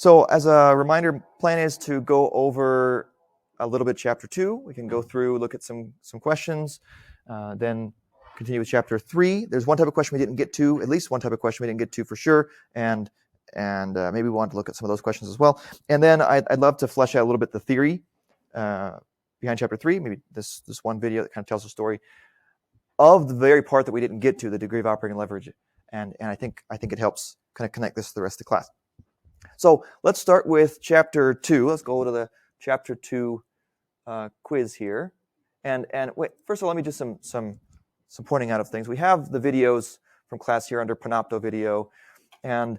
So as a reminder, plan is to go over a little bit chapter 2. We can go through, look at some questions, then continue with chapter 3. There's one type of question we didn't get to, at least one type of question we didn't get to for sure, and maybe we want to look at some of those questions as well. And then I'd love to flesh out a little bit the theory behind chapter 3, maybe this one video that kind of tells the story of the very part that we didn't get to, the degree of operating leverage, and I think it helps kind of connect this to the rest of the class. So let's start with chapter 2. Let's go to the chapter 2 quiz here. And wait, first of all, let me do some pointing out of things. We have the videos from class here under Panopto Video, and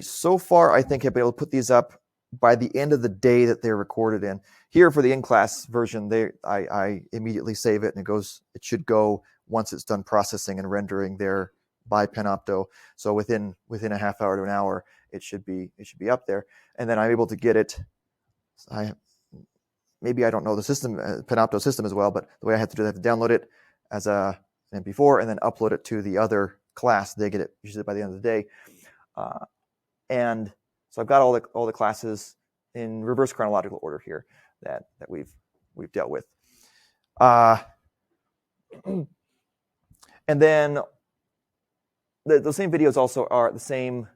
so far I think I've been able to put these up by the end of the day that they're recorded in. Here for the in-class version, I immediately save it, and it should go once it's done processing and rendering there by Panopto. So within a half hour to an hour, it should be up there, and then I'm able to get it. Maybe I don't know the system, Panopto system as well, but the way I have to do that, I have to download it as a MP4 and then upload it to the other class. They get it usually by the end of the day, and so I've got all the classes in reverse chronological order here that we've dealt with, and then the same videos also are the same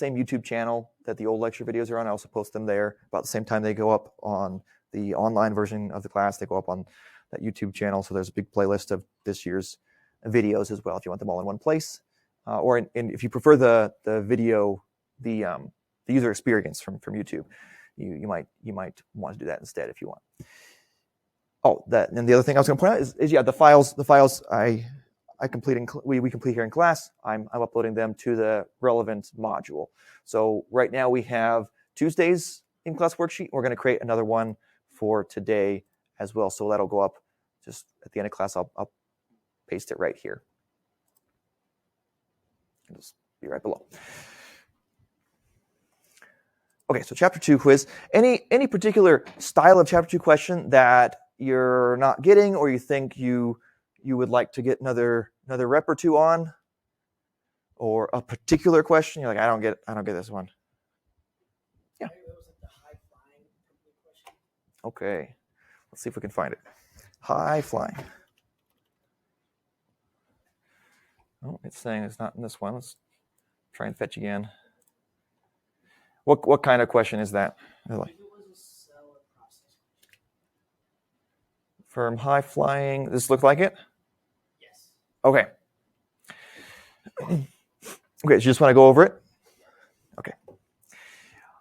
YouTube channel that the old lecture videos are on. I also post them there about the same time they go up on the online version of the class. They go up on that YouTube channel. So there's a big playlist of this year's videos as well, if you want them all in one place. Or if you prefer the video, the user experience from YouTube, you might want to do that instead if you want. Oh, and the other thing I was going to point out is the files we complete here in class. I'm uploading them to the relevant module. So right now we have Tuesday's in-class worksheet. We're going to create another one for today as well. So that'll go up just at the end of class. I'll paste it right here. It'll just be right below. Okay, so chapter 2 quiz. Any particular style of chapter 2 question that you're not getting, or you think you would like to get another rep or two on, or a particular question you're like, I don't get this one? Yeah. Okay, let's see if we can find it. High flying. Oh, it's saying it's not in this one. Let's try and fetch again. What kind of question is that? Firm high flying. Does this look like it? Yes. Okay. Okay, so you just want to go over it? Okay.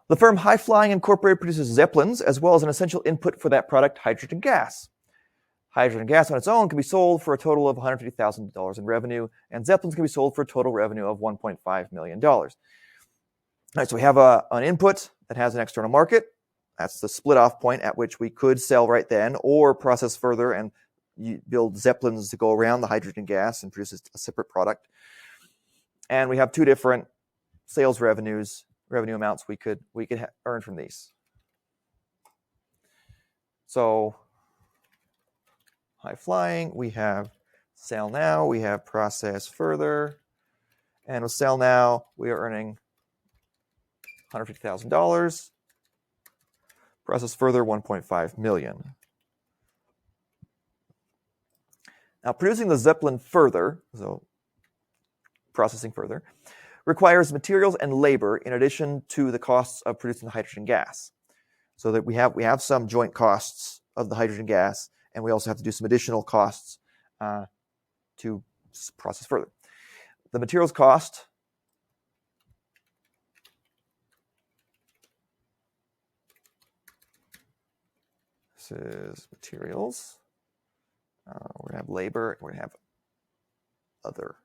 The firm High Flying Incorporated produces Zeppelins as well as an essential input for that product, hydrogen gas. Hydrogen gas on its own can be sold for a total of $150,000 in revenue, and Zeppelins can be sold for a total revenue of $1.5 million. All right, so we have an input that has an external market. That's the split-off point at which we could sell right then or process further and build Zeppelins to go around the hydrogen gas and produce a separate product. And we have two different sales revenue amounts we could earn from these. So high flying, we have sell now, we have process further, and with sell now, we are earning $150,000. Process further, $1.5 million. Now, producing the Zeppelin further, so processing further, requires materials and labor in addition to the costs of producing the hydrogen gas. So that we have some joint costs of the hydrogen gas, and we also have to do some additional costs to process further. The materials cost is materials. We're going to have labor. We're going to have other.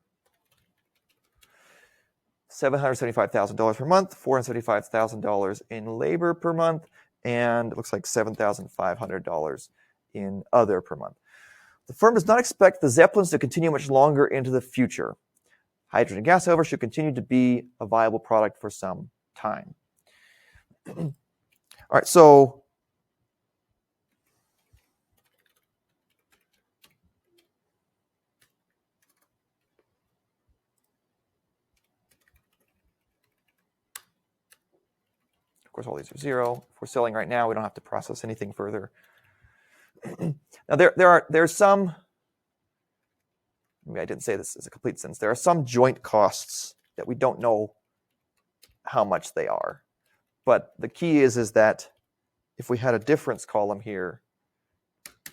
$775,000 per month, $475,000 in labor per month, and it looks like $7,500 in other per month. The firm does not expect the Zeppelins to continue much longer into the future. Hydrogen gas, however, should continue to be a viable product for some time. All right, so course, all these are 0. If we're selling right now, we don't have to process anything further. Now, there's some, maybe I didn't say this as a complete sentence. There are some joint costs that we don't know how much they are. But the key is that if we had a difference column here,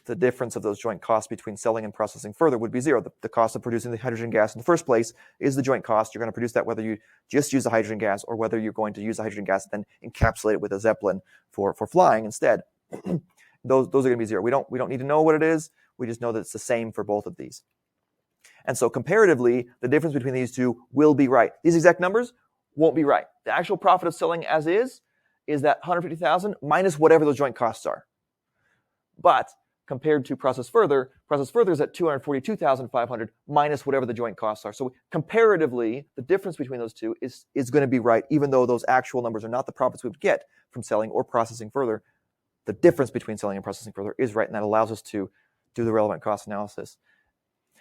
the difference of those joint costs between selling and processing further would be 0. The cost of producing the hydrogen gas in the first place is the joint cost. You're going to produce that whether you just use the hydrogen gas or whether you're going to use the hydrogen gas and then encapsulate it with a Zeppelin for flying instead. Those are going to be 0. We don't need to know what it is. We just know that it's the same for both of these. And so comparatively, the difference between these two will be right. These exact numbers won't be right. The actual profit of selling as is that 150,000 minus whatever those joint costs are. But compared to process further is at 242,500 minus whatever the joint costs are. So comparatively, the difference between those two is going to be right, even though those actual numbers are not the profits we would get from selling or processing further. The difference between selling and processing further is right, and that allows us to do the relevant cost analysis.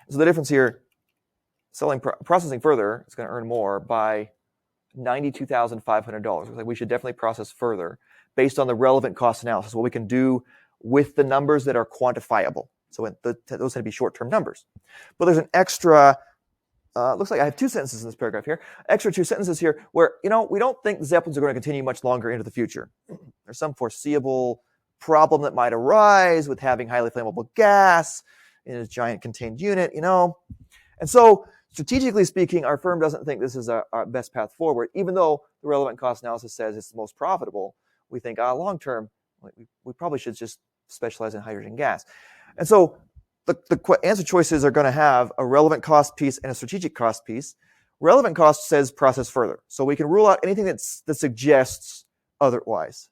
So the difference here, processing further is going to earn more by $92,500. Like we should definitely process further based on the relevant cost analysis, what we can do with the numbers that are quantifiable. So those tend to be short-term numbers. But there's an extra, looks like I have 2 sentences in this paragraph here, extra 2 sentences here where, we don't think the Zeppelins are going to continue much longer into the future. There's some foreseeable problem that might arise with having highly flammable gas in a giant contained unit, And so, strategically speaking, our firm doesn't think this is our best path forward, even though the relevant cost analysis says it's the most profitable. We think, long term, we probably should just specialize in hydrogen gas. And so the answer choices are going to have a relevant cost piece and a strategic cost piece. Relevant cost says process further. So we can rule out anything that suggests otherwise,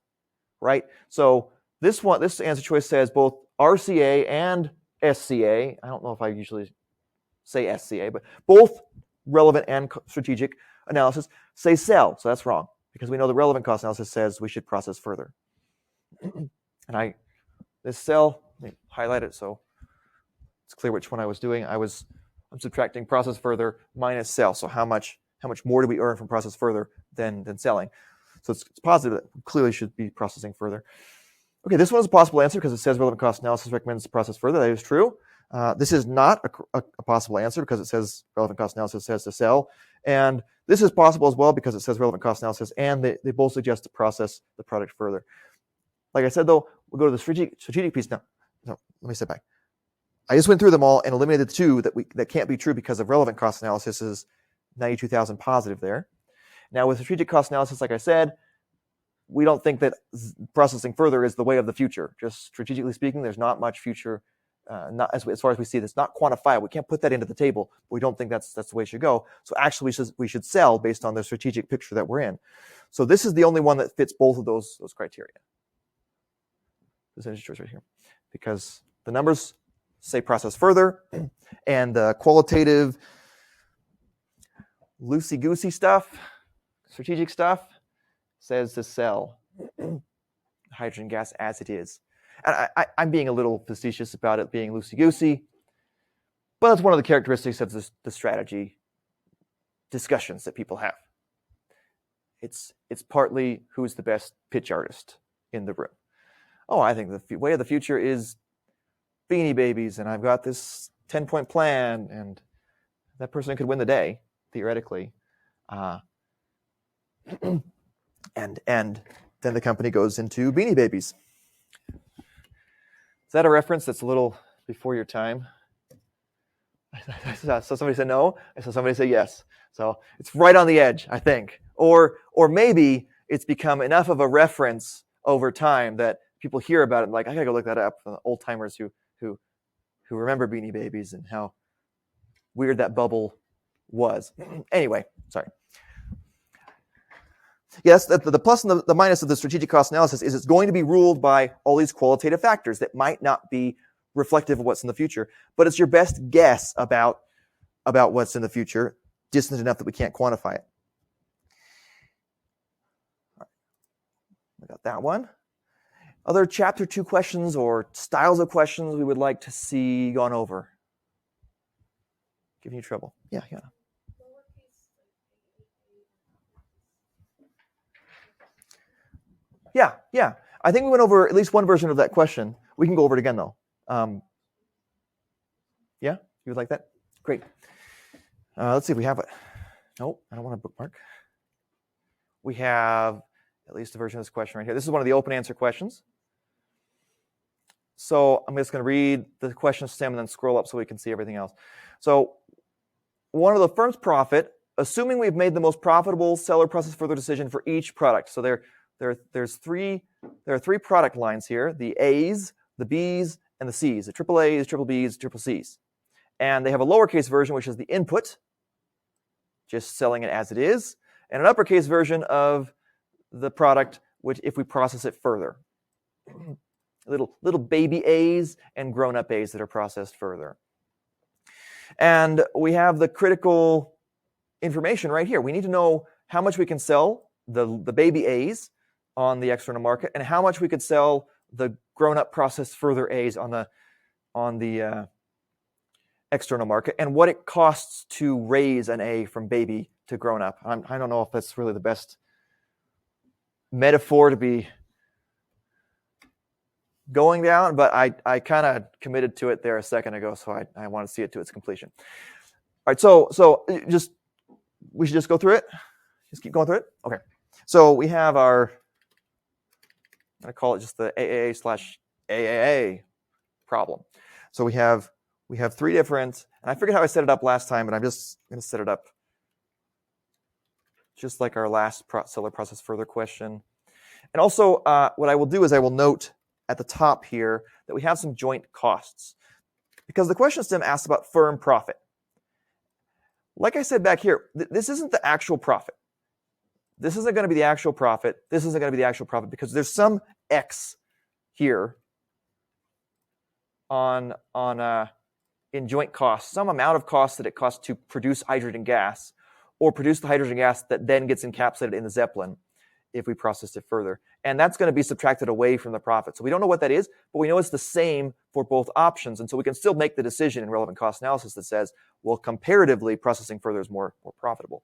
right? So this answer choice says both RCA and SCA. I don't know if I usually say SCA, but both relevant and strategic analysis say sell. So that's wrong because we know the relevant cost analysis says we should process further. And this cell, let me highlight it so it's clear which one I was doing. I'm subtracting process further minus sell. So how much more do we earn from process further than selling? So it's positive that we clearly should be processing further. Okay, this one is a possible answer because it says relevant cost analysis recommends to process further. That is true. This is not a possible answer because it says relevant cost analysis says to sell. And this is possible as well because it says relevant cost analysis and they both suggest to process the product further. Like I said, though, we'll go to the strategic piece now. No, let me step back. I just went through them all and eliminated the 2 that can't be true because of relevant cost analysis is 92,000 positive there. Now with strategic cost analysis, like I said, we don't think that processing further is the way of the future. Just strategically speaking, there's not much future, not as far as we see it. It's not quantifiable. We can't put that into the table. But we don't think that's the way it should go. So actually, we should sell based on the strategic picture that we're in. So this is the only one that fits both of those criteria. This answer choice right here, because the numbers say process further, and the qualitative loosey-goosey stuff, strategic stuff, says to sell hydrogen gas as it is. And I'm being a little facetious about it being loosey-goosey, but that's one of the characteristics of the strategy discussions that people have. It's partly who's the best pitch artist in the room. Oh, I think the way of the future is Beanie Babies, and I've got this 10-point plan, and that person could win the day, theoretically. And then the company goes into Beanie Babies. Is that a reference that's a little before your time? So somebody said no, I saw somebody say yes. So it's right on the edge, I think. Or maybe it's become enough of a reference over time that people hear about it and like, I gotta go look that up. Old timers who remember Beanie Babies and how weird that bubble was. Anyway, sorry. Yes, the plus and the minus of the strategic cost analysis is it's going to be ruled by all these qualitative factors that might not be reflective of what's in the future, but it's your best guess about what's in the future, distant enough that we can't quantify it. All right. I got that one. Other chapter 2 questions or styles of questions we would like to see gone over? Giving you trouble. Yeah. Yeah. I think we went over at least one version of that question. We can go over it again, though. Yeah? You would like that? Great. Let's see if we have it. Nope, I don't want to bookmark. We have at least a version of this question right here. This is one of the open answer questions. So I'm just going to read the question stem and then scroll up so we can see everything else. So one of the firm's profit, assuming we've made the most profitable seller process further decision for each product. So there are three product lines here: the A's, the B's, and the C's. The triple A's, triple B's, triple C's. And they have a lowercase version, which is the input, just selling it as it is, and an uppercase version of the product, which if we process it further. Little baby A's and grown-up A's that are processed further. And we have the critical information right here. We need to know how much we can sell the baby A's on the external market and how much we could sell the grown-up processed further A's on the external market, and what it costs to raise an A from baby to grown-up. I don't know if that's really the best metaphor to be going down, but I kind of committed to it there a second ago, so I want to see it to its completion. All right, so we should just go through it? Just keep going through it? Okay. So we have I'm going to call it just the AAA/AAA problem. So we have three different, and I forget how I set it up last time, but I'm just going to set it up just like our last seller process further question. And also, what I will do is I will note at the top here that we have some joint costs, because the question stem asks about firm profit. Like I said back here, this isn't the actual profit. This isn't going to be the actual profit. This isn't going to be the actual profit because there's some X here in joint costs, some amount of cost that it costs to produce hydrogen gas, or produce the hydrogen gas that then gets encapsulated in the Zeppelin if we process it further. And that's going to be subtracted away from the profit. So we don't know what that is, but we know it's the same for both options. And so we can still make the decision in relevant cost analysis that says, well, comparatively, processing further is more profitable.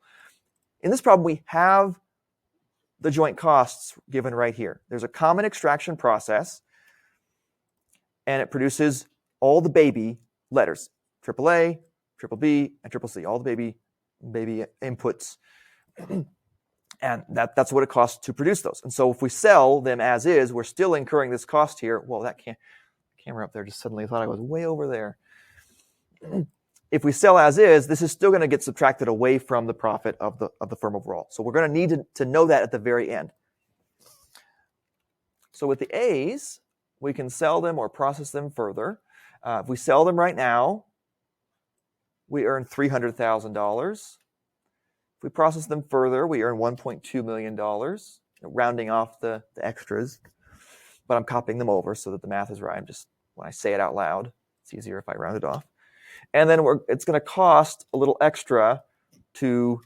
In this problem, we have the joint costs given right here. There's a common extraction process, and it produces all the baby letters, AAA, triple B, and triple C, all the baby inputs. And that's what it costs to produce those. And so if we sell them as is, we're still incurring this cost here. Whoa, that camera up there just suddenly thought I was way over there. If we sell as is, this is still going to get subtracted away from the profit of the firm overall. So we're going to need to know that at the very end. So with the A's, we can sell them or process them further. If we sell them right now, we earn $300,000. If we process them further, we earn $1.2 million, rounding off the extras. But I'm copying them over so that the math is right. When I say it out loud, it's easier if I round it off. And then it's going to cost a little extra to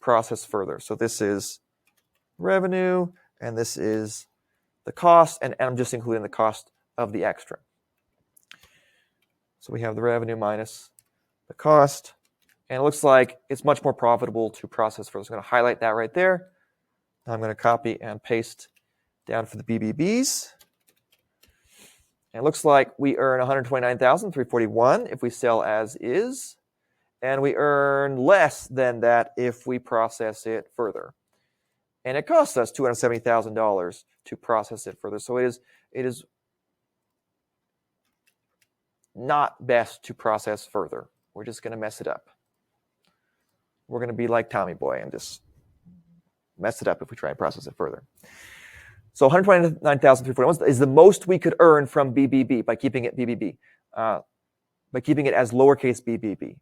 process further. So this is revenue, and this is the cost, and I'm just including the cost of the extra. So we have the revenue minus the cost. And it looks like it's much more profitable to process further. So I'm going to highlight that right there. Now I'm going to copy and paste down for the BBBs. And it looks like we earn $129,341 if we sell as is. And we earn less than that if we process it further. And it costs us $270,000 to process it further. So it is not best to process further. We're just going to mess it up. We're going to be like Tommy Boy and just mess it up if we try and process it further. So $129,341 is the most we could earn from BBB by keeping it BBB, by keeping it as lowercase BBB.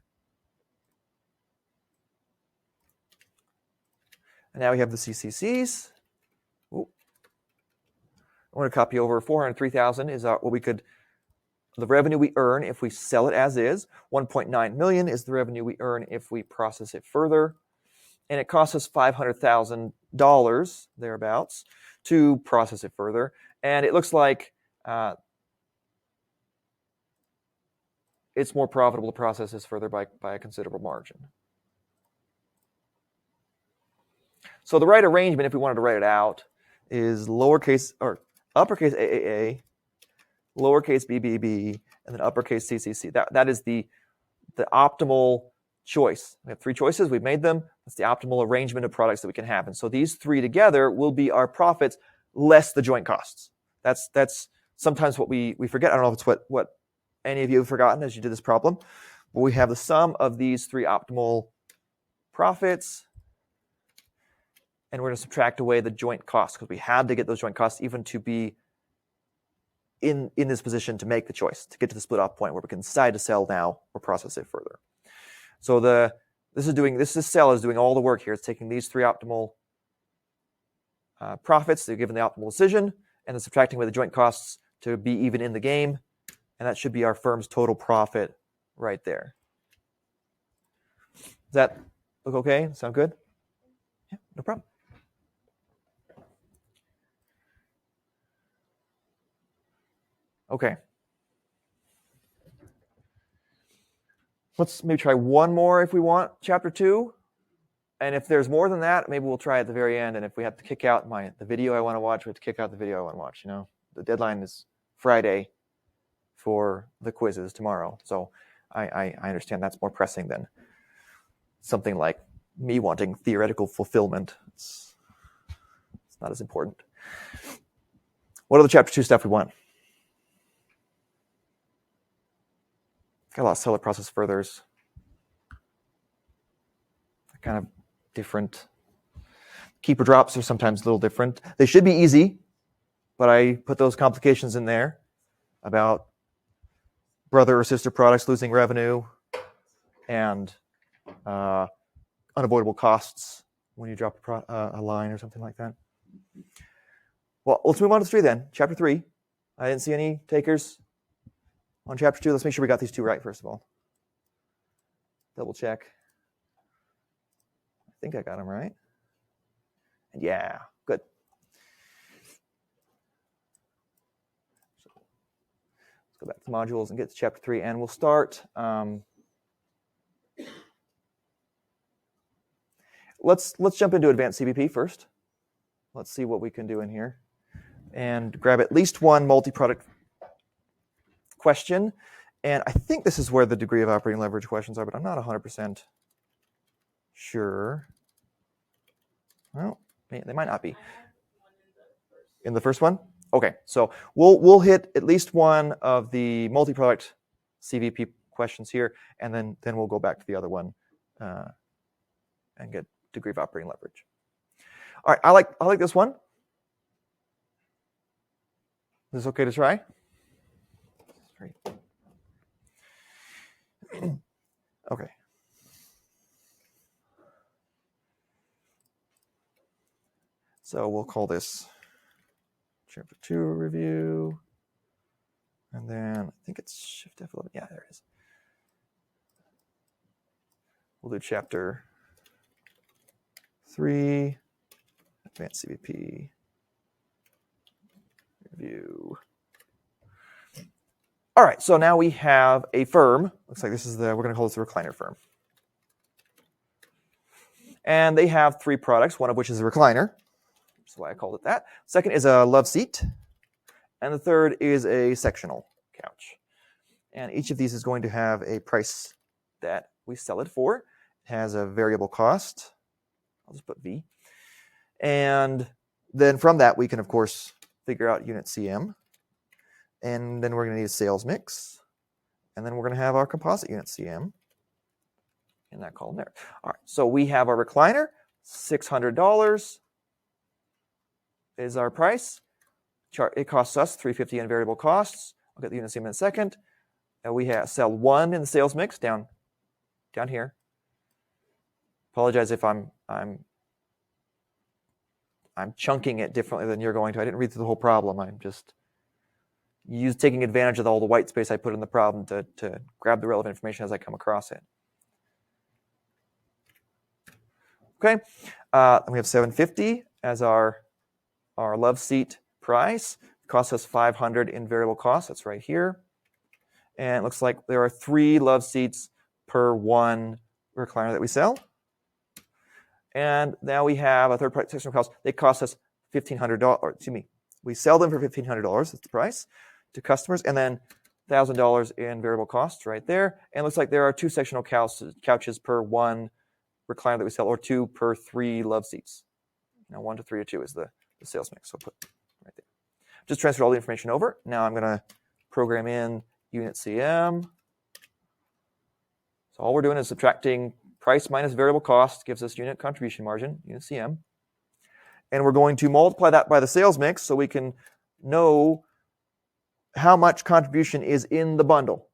And now we have the CCCs. Ooh. I want to copy over $403,000 is what we could. The revenue we earn if we sell it as is. $1.9 million is the revenue we earn if we process it further. And it costs us $500,000, thereabouts, to process it further. And it looks like it's more profitable to process this further by a considerable margin. So the right arrangement, if we wanted to write it out, is lowercase or uppercase AAA, lowercase BBB, and then uppercase CCC. That is the optimal choice. We have three choices. We've made them. That's the optimal arrangement of products that we can have. And so these three together will be our profits less the joint costs. That's sometimes what we forget. I don't know if it's what any of you have forgotten as you did this problem. But we have the sum of these three optimal profits, and we're going to subtract away the joint costs because we had to get those joint costs even to be in this position to make the choice, to get to the split off point where we can decide to sell now or process it further. So this cell is doing all the work here. It's taking these three optimal profits, they're given the optimal decision, and then subtracting away the joint costs to be even in the game. And that should be our firm's total profit right there. Does that look okay? Sound good? Yeah, no problem. Okay. Let's maybe try one more if we want, chapter 2. And if there's more than that, maybe we'll try at the very end. And if we have to kick out the video I want to watch, we have to kick out the video I want to watch. The deadline is Friday for the quizzes tomorrow. So I understand that's more pressing than something like me wanting theoretical fulfillment. It's not as important. What other chapter 2 stuff we want? Got a lot of seller process furthers. Kind of different. Keeper drops are sometimes a little different. They should be easy, but I put those complications in there about brother or sister products losing revenue and unavoidable costs when you drop a line or something like that. Well, let's move on to 3 then. Chapter 3. I didn't see any takers on chapter 2. Let's make sure we got these 2 right, first of all. Double check. I think I got them right. And yeah, good. So let's go back to the modules and get to chapter 3, and we'll start. Let's jump into advanced CVP first. Let's see what we can do in here, and grab at least one multi-product question. And I think this is where the degree of operating leverage questions are, but I'm not 100% sure. Well, they might not be. In the first one? Okay, so we'll hit at least one of the multi-product CVP questions here, and then we'll go back to the other one and get degree of operating leverage. All right, I like this one. Is this okay to try? Great. Okay. So we'll call this chapter 2 review. And then I think it's Shift F11. Yeah, there it is. We'll do chapter 3, advanced CVP review. All right, so now we have a firm. Looks like we're going to call this the recliner firm. And they have 3 products, one of which is a recliner. That's why I called it that. Second is a love seat. And the third is a sectional couch. And each of these is going to have a price that we sell it for. It has a variable cost. I'll just put V. And then from that, we can, of course, figure out unit CM. And then we're going to need a sales mix. And then we're going to have our composite unit CM in that column there. All right, so we have our recliner, $600 is our price. It costs us $350 in variable costs. I'll get the unit CM in a second. And we sell 1 in the sales mix down here. Apologize if I'm chunking it differently than you're going to. I didn't read through the whole problem. I'm just taking advantage of all the white space I put in the problem to grab the relevant information as I come across it. Okay, and we have $750 as our love seat price. It costs us $500 in variable costs. That's right here. And it looks like there are 3 love seats per 1 recliner that we sell. And now we have a third-party sectional cost. They cost us $1,500, or excuse me, we sell them for $1,500, that's the price, to customers, and then $1,000 in variable costs right there. And it looks like there are 2 sectional couches per 1 recliner that we sell, or 2 per 3 love seats. 1 to 3 or 2 is the sales mix. So put right there. Just transfer all the information over. Now I'm going to program in unit CM. So all we're doing is subtracting price minus variable cost, gives us unit contribution margin, unit CM. And we're going to multiply that by the sales mix so we can know how much contribution is in the bundle.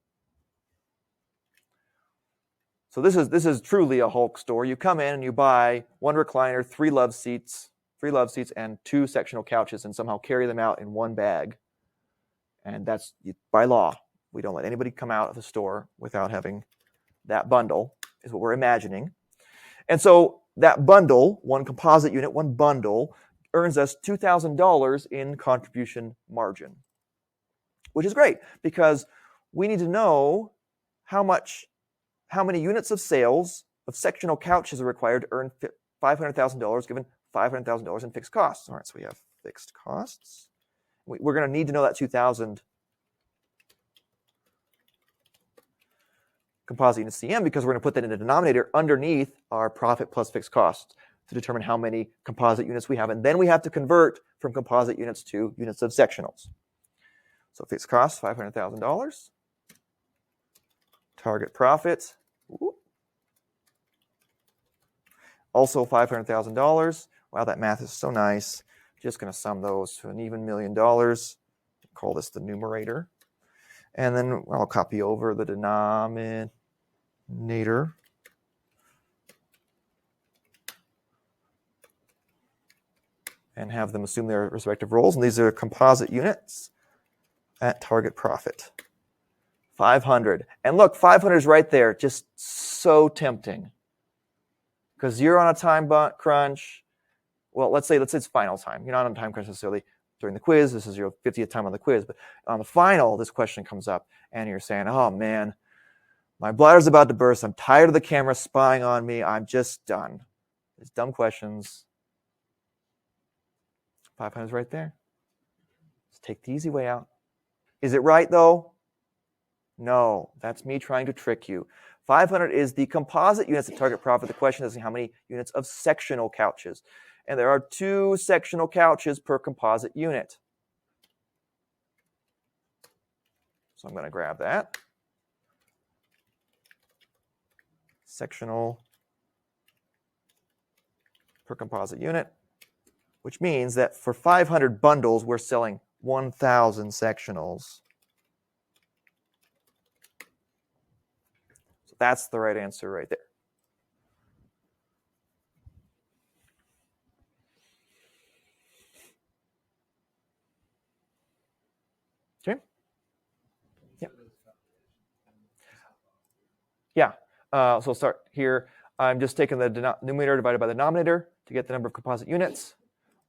So this is truly a Hulk store. You come in and you buy 1 recliner, 3 love seats, and 2 sectional couches, and somehow carry them out in 1 bag. And that's by law. We don't let anybody come out of the store without having that bundle, is what we're imagining. And so that bundle, 1 composite unit, 1 bundle, earns us $2,000 in contribution margin, which is great because we need to know how many units of sales of sectional couches are required to earn $500,000 given $500,000 in fixed costs. All right, so we have fixed costs. We're going to need to know that 2,000 composite unit CM because we're going to put that in the denominator underneath our profit plus fixed costs to determine how many composite units we have. And then we have to convert from composite units to units of sectionals. So fixed costs, $500,000. Target profit, also $500,000. Wow, that math is so nice. Just going to sum those to an even $1 million. Call this the numerator. And then I'll copy over the denominator. And have them assume their respective roles. And these are composite units at target profit. 500. And look, 500 is right there. Just so tempting. Because you're on a time crunch. Well, let's say it's final time. You're not on a time crunch necessarily during the quiz. This is your 50th time on the quiz. But on the final, this question comes up. And you're saying, oh, man, my bladder's about to burst. I'm tired of the camera spying on me. I'm just done. It's dumb questions. 500 is right there. Let's take the easy way out. Is it right, though? No, that's me trying to trick you. 500 is the composite units of target profit. The question is how many units of sectional couches. And there are 2 sectional couches per composite unit. So I'm going to grab that. Sectional per composite unit, which means that for 500 bundles, we're selling 1,000 sectionals. So that's the right answer right there. Okay. Yeah. So I'll start here. I'm just taking the numerator divided by the denominator to get the number of composite units.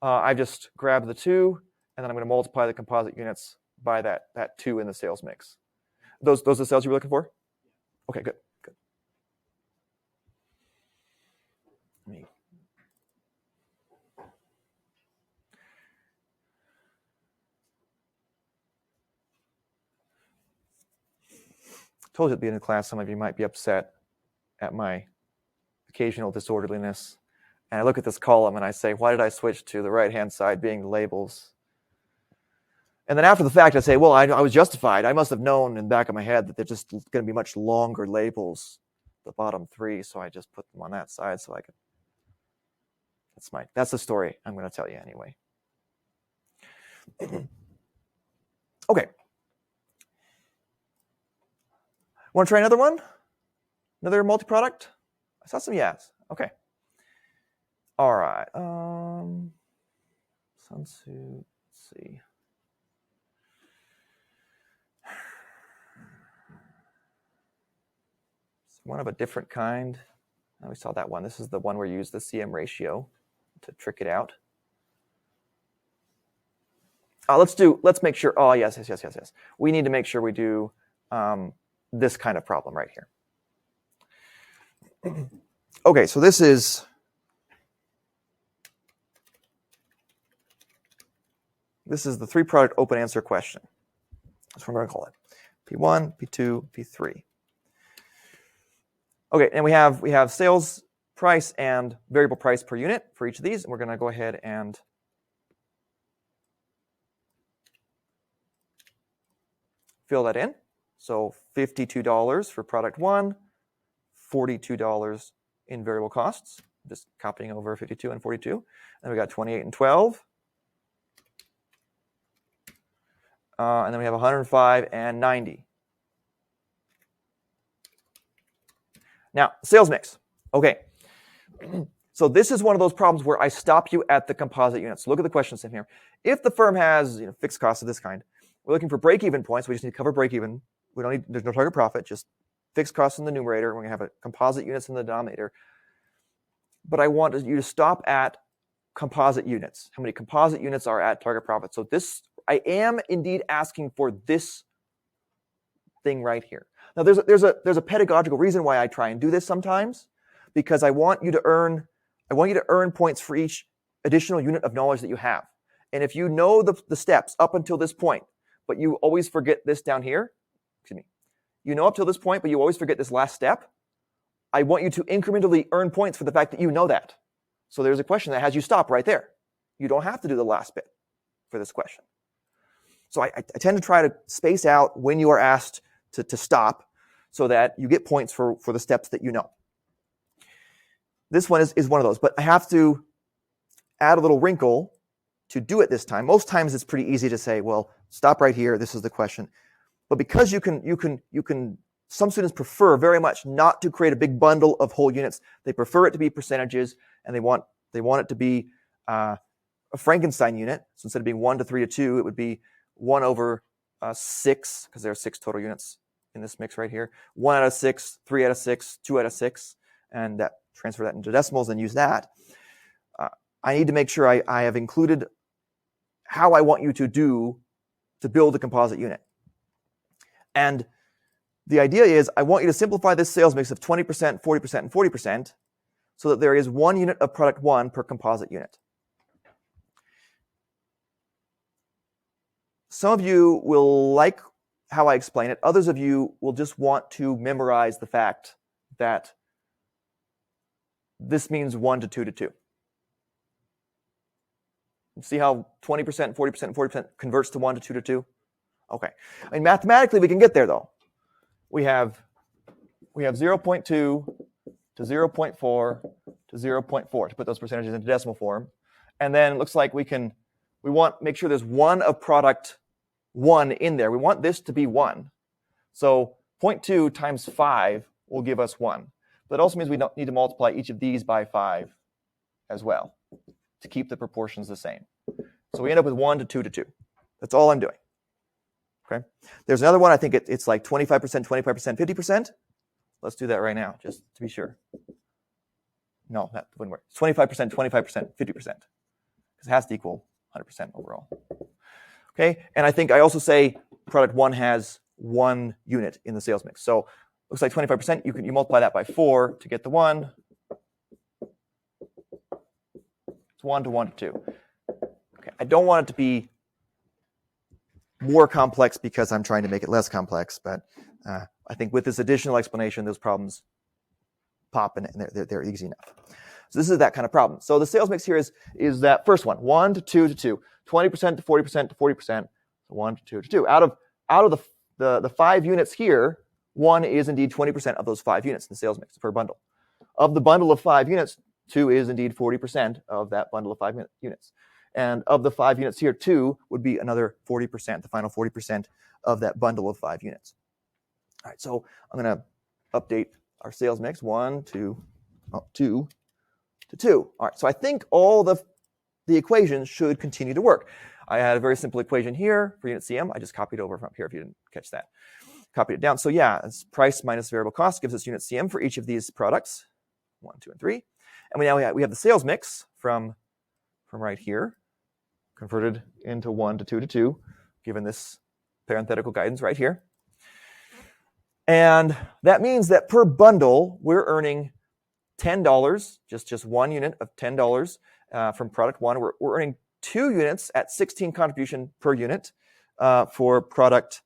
I just grabbed the 2, and then I'm going to multiply the composite units by that 2 in the sales mix. Those are the sales you were looking for? Okay, good. Told you at the end of class, some of you might be upset at my occasional disorderliness. And I look at this column and I say, why did I switch to the right-hand side being the labels? And then after the fact, I say, well, I was justified. I must have known in the back of my head that they're just going to be much longer labels, the bottom 3, so I just put them on that side so I could. That's the story I'm going to tell you anyway. Okay. Want to try another one? Another multi-product? I saw some yes. Okay. All right. Sunsuit. Let's see. It's one of a different kind. We saw that one. This is the one where you use the CM ratio to trick it out. Let's make sure. Oh, yes. We need to make sure we do this kind of problem right here. Okay, so this is This is the three-product open answer question. That's what we're going to call it. P1, P2, P3. Okay, and we have sales price and variable price per unit for each of these. And we're going to go ahead and fill that in. So $52 for product 1, $42 in variable costs. Just copying over 52 and 42. And we got 28 and 12. And then we have 105 and 90. Now, sales mix. Okay. So this is one of those problems where I stop you at the composite units. Look at the questions in here. If the firm has fixed costs of this kind, we're looking for break-even points. We just need to cover break-even. There's no target profit, just fixed costs in the numerator. We're going to have a composite units in the denominator. But I want you to stop at composite units. How many composite units are at target profit? So this, I am indeed asking for this thing right here. Now there's a pedagogical reason why I try and do this sometimes, because I want you to earn points for each additional unit of knowledge that you have. And if you know the steps up until this point, but you always forget this down here, you know up till this point, but you always forget this last step, I want you to incrementally earn points for the fact that you know that. So there's a question that has you stop right there. You don't have to do the last bit for this question. So I tend to try to space out when you are asked to stop so that you get points for the steps that you know. This one is one of those, but I have to add a little wrinkle to do it this time. Most times it's pretty easy to say, well, stop right here. This is the question. But because you can, some students prefer very much not to create a big bundle of whole units. They prefer it to be percentages, and they want it to be a Frankenstein unit. So instead of being 1 to 3 to 2, it would be 1 over 6, because there are 6 total units in this mix right here. 1 out of 6, 3 out of 6, 2 out of 6, and that transfer that into decimals and use that. I need to make sure I have included how I want you to build a composite unit. And the idea is I want you to simplify this sales mix of 20%, 40%, and 40% so that there is 1 unit of product 1 per composite unit. Some of you will like how I explain it. Others of you will just want to memorize the fact that this means 1 to 2 to 2. See how 20%, 40%, and 40% converts to 1 to 2 to 2? Okay. I mean, mathematically, we can get there, though. We have 0.2 to 0.4 to 0.4 to put those percentages into decimal form. And then it looks like make sure there's 1 of product 1 in there. We want this to be 1. So 0.2 times 5 will give us 1. But it also means we don't need to multiply each of these by 5 as well to keep the proportions the same. So we end up with 1 to 2 to 2. That's all I'm doing. Okay. There's another one. I think it's like 25%, 25%, 50%. Let's do that right now, just to be sure. No, that wouldn't work. It's 25%, 25%, 50%. Because it has to equal 100% overall. Okay. And I think I also say product 1 has 1 unit in the sales mix. So looks like 25%. You multiply that by 4 to get the 1. It's 1 to 1 to 2. Okay. I don't want it to be more complex because I'm trying to make it less complex, but I think with this additional explanation, those problems pop and they're easy enough. So this is that kind of problem. So the sales mix here is that first one, 1 to 2 to 2, 20% to 40% to 40%, 1 to 2 to 2. Out of the 5 units here, 1 is indeed 20% of those 5 units in the sales mix per bundle. Of the bundle of 5 units, 2 is indeed 40% of that bundle of 5 units. And of the 5 units here, 2 would be another 40%, the final 40% of that bundle of 5 units. All right, so I'm going to update our sales mix, 2 to 2. All right, so I think all the equations should continue to work. I had a very simple equation here for unit CM. I just copied over from here if you didn't catch that. Copied it down. So yeah, it's price minus variable cost gives us unit CM for each of these products, 1, 2, and 3. And now we have the sales mix from right here, converted into 1 to 2 to 2, given this parenthetical guidance right here. And that means that per bundle, we're earning $10, just 1 unit of $10 from product 1. We're earning 2 units at 16 contribution per unit for product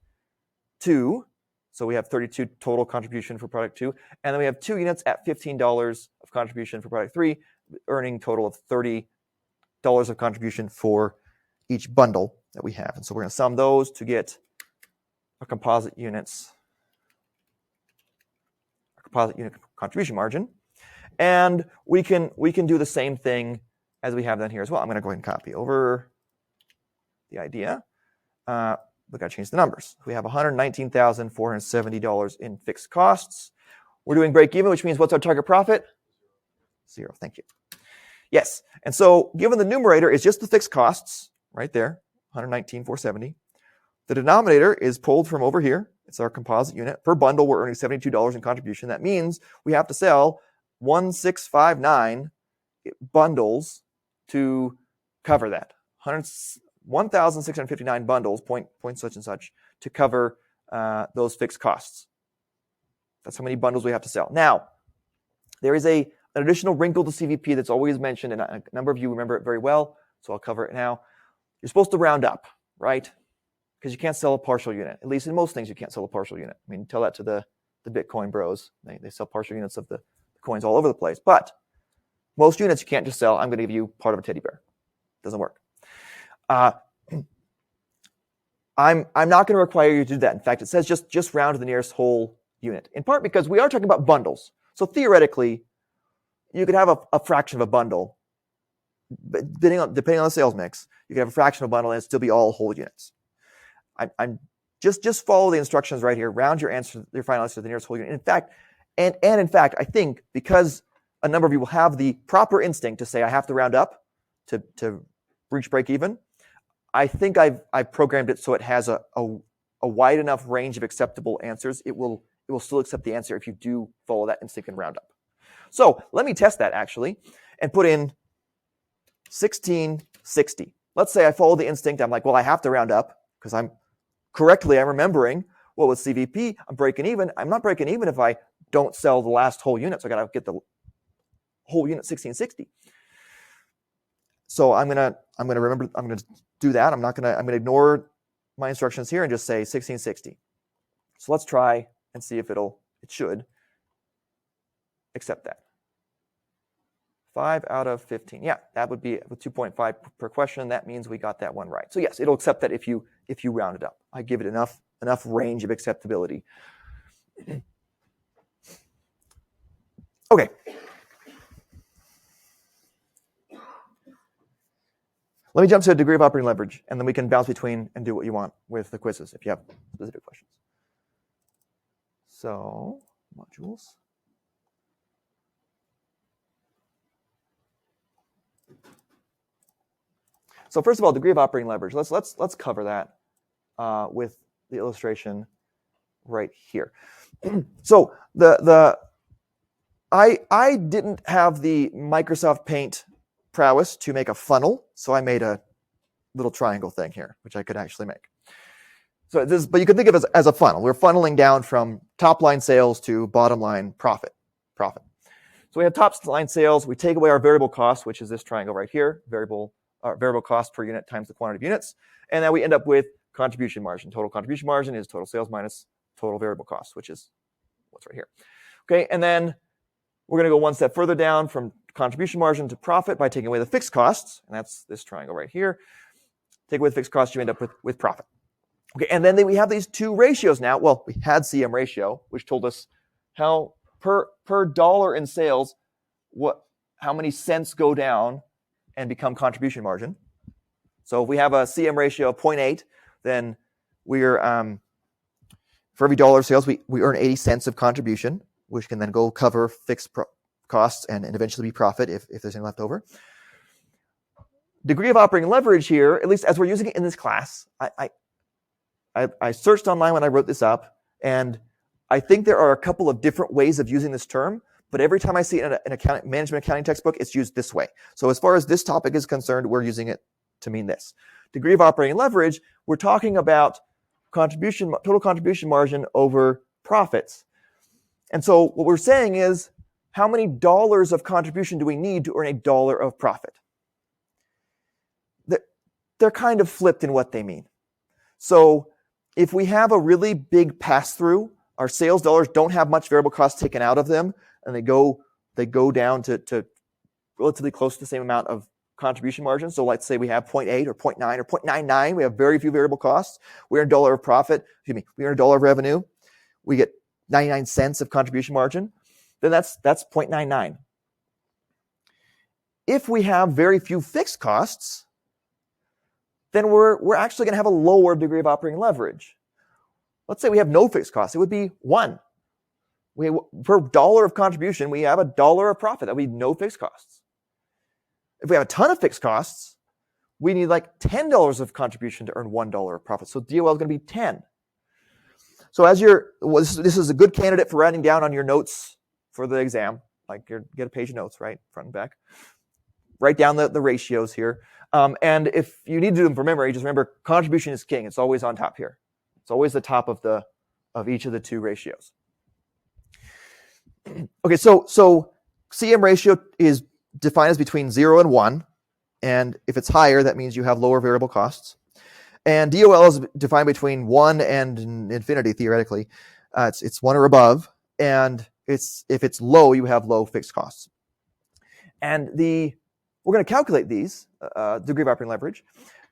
2. So we have 32 total contribution for product 2. And then we have 2 units at $15 of contribution for product 3, earning total of $30 of contribution for each bundle that we have. And so we're going to sum those to get our composite unit contribution margin. And we can do the same thing as we have done here as well. I'm going to go ahead and copy over the idea. We've got to change the numbers. We have $119,470 in fixed costs. We're doing break even, which means what's our target profit? 0. Thank you. Yes. And so given the numerator is just the fixed costs right there, $119,470. The denominator is pulled from over here. It's our composite unit. Per bundle, we're earning $72 in contribution. That means we have to sell 1,659 bundles to cover that. 1,659 bundles, point such and such, to cover those fixed costs. That's how many bundles we have to sell. Now, there is an additional wrinkle to CVP that's always mentioned, and a number of you remember it very well, so I'll cover it now. You're supposed to round up, right? Because you can't sell a partial unit. At least in most things, you can't sell a partial unit. I mean, tell that to the Bitcoin bros. They sell partial units of the coins all over the place. But most units you can't just sell, I'm going to give you part of a teddy bear. Doesn't work. I'm not going to require you to do that. In fact, it says just round to the nearest whole unit. In part because we are talking about bundles. So theoretically, you could have a fraction of a bundle. But depending on the sales mix, you could have a fraction of a bundle and it'd still be all whole units. I'm just follow the instructions right here. Round your final answer to the nearest whole unit. In fact, in fact, I think because a number of you will have the proper instinct to say I have to round up to reach break even, I think I've programmed it so it has a wide enough range of acceptable answers. It will still accept the answer if you do follow that instinct and round up. So let me test that actually and put in 1660. Let's say I follow the instinct. I'm like, well, I have to round up because I'm remembering what was CVP. I'm breaking even. I'm not breaking even if I don't sell the last whole unit. So I got to get the whole unit 1660. So I'm gonna do that. I'm gonna ignore my instructions here and just say 1660. So let's try and see if it should accept that. 5 out of 15. Yeah, that would be 2.5 per question. That means we got that one right. So yes, it'll accept that if you round it up. I give it enough range of acceptability. Okay. Let me jump to a degree of operating leverage, and then we can bounce between and do what you want with the quizzes if you have specific questions. So, modules. So first of all, degree of operating leverage. Let's cover that with the illustration right here. So I didn't have the Microsoft Paint prowess to make a funnel, so I made a little triangle thing here, which I could actually make. So but you can think of it as a funnel. We're funneling down from top line sales to bottom line profit. So we have top line sales. We take away our variable cost, which is this triangle right here, variable cost per unit times the quantity of units, and then we end up with contribution margin. Total contribution margin is total sales minus total variable cost, which is what's right here. Okay, and then we're going to go one step further down from contribution margin to profit by taking away the fixed costs, and that's this triangle right here. Take away the fixed costs, you end up with profit. Okay, and then we have these two ratios now. Well, we had CM ratio, which told us how per dollar in sales, how many cents go down and become contribution margin. So if we have a CM ratio of 0.8, then we're for every dollar of sales, we earn 80 cents of contribution, which can then go cover fixed costs and eventually be profit if there's any left over. Degree of operating leverage here, at least as we're using it in this class, I searched online when I wrote this up, and I think there are a couple of different ways of using this term, but every time I see it in an management accounting textbook, it's used this way. So as far as this topic is concerned, we're using it to mean this. Degree of operating leverage, we're talking about total contribution margin over profits. And so what we're saying is, how many dollars of contribution do we need to earn $1 of profit? they're kind of flipped in what they mean. So if we have a really big pass-through, our sales dollars don't have much variable cost taken out of them, and they go down to relatively close to the same amount of contribution margin. So let's say we have 0.8 or 0.9 or 0.99. We have very few variable costs. We earn $1 of profit. We earn $1 of revenue. We get 99 cents of contribution margin. Then that's 0.99. If we have very few fixed costs, then we're actually going to have a lower degree of operating leverage. Let's say we have no fixed costs. It would be 1. Per $1 of contribution, we have $1 of profit. That would be no fixed costs. If we have a ton of fixed costs, we need like $10 of contribution to earn $1 of profit. So DOL is going to be 10. So this is a good candidate for writing down on your notes for the exam. Like get a page of notes, right, front and back. Write down the ratios here. And if you need to do them from memory, just remember contribution is king. It's always on top here. It's always the top of each of the two ratios. Okay, so CM ratio is defined as between 0 and 1. And if it's higher, that means you have lower variable costs. And DOL is defined between 1 and infinity, theoretically. It's 1 or above. And if it's low, you have low fixed costs. And we're going to calculate these, degree of operating leverage.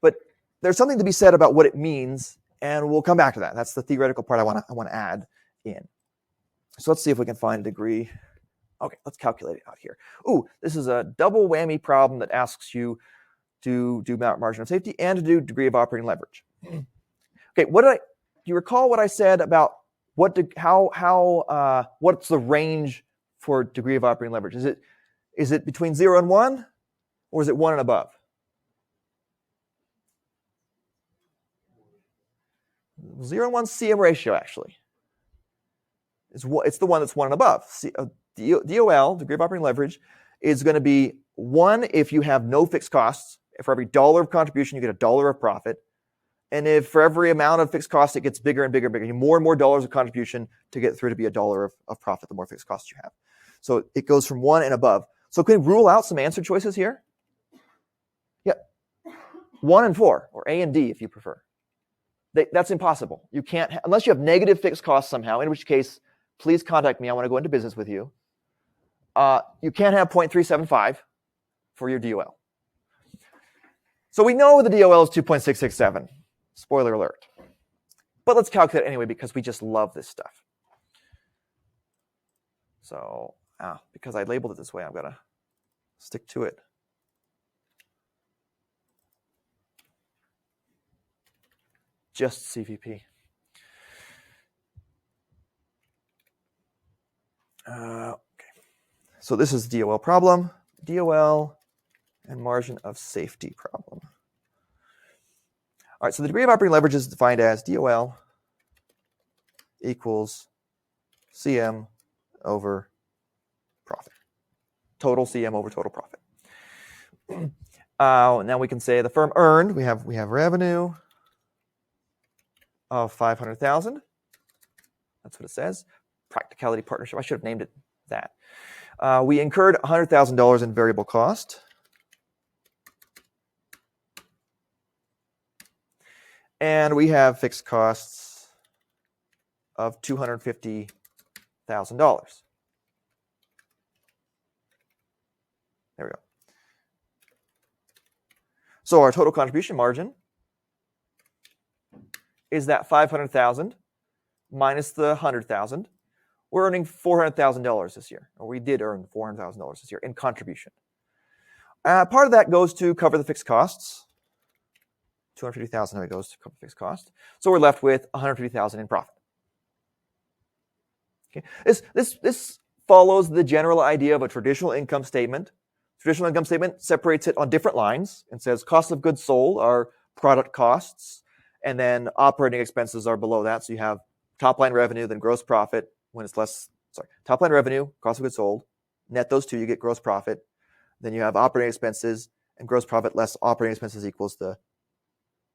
But there's something to be said about what it means, and we'll come back to that. That's the theoretical part I want to add in. So let's see if we can find a degree. Okay, let's calculate it out here. Ooh, this is a double whammy problem that asks you to do margin of safety and to do degree of operating leverage. Okay, do you recall what I said about what's the range for degree of operating leverage? Is it between 0 and 1, or is it 1 and above? 0 and 1 CM ratio, actually. It's the one that's 1 and above. DOL, degree of operating leverage, is going to be 1 if you have no fixed costs. If for every $1 of contribution, you get $1 of profit. And if for every amount of fixed costs, it gets bigger and bigger and bigger. You need more and more dollars of contribution to get through to be $1 of profit, the more fixed costs you have. So it goes from 1 and above. So can we rule out some answer choices here? Yep. 1 and 4, or A and D if you prefer. That's impossible. You can't, unless you have negative fixed costs somehow, in which case, please contact me. I want to go into business with you. You can't have 0.375 for your DOL. So we know the DOL is 2.667. Spoiler alert. But let's calculate it anyway because we just love this stuff. So because I labeled it this way, I'm going to stick to it. Just CVP. Okay. So this is the DOL problem. DOL and margin of safety problem. All right, so the degree of operating leverage is defined as DOL equals CM over profit. Total CM over total profit. Now we can say the firm earned, we have revenue of $500,000. That's what it says. Practicality partnership. I should have named it that. We incurred $100,000 in variable cost. And we have fixed costs of $250,000. There we go. So our total contribution margin is that $500,000 minus the $100,000. We're earning $400,000 this year, or we did earn $400,000 this year in contribution. Part of that goes to cover the fixed costs. $250,000 of it goes to cover fixed costs. So we're left with $150,000 in profit. Okay. This follows the general idea of a traditional income statement. Traditional income statement separates it on different lines and says cost of goods sold are product costs, and then operating expenses are below that. So you have top line revenue, then gross profit. When it's top line revenue, cost of goods sold, net those two, you get gross profit. Then you have operating expenses, and gross profit less operating expenses equals the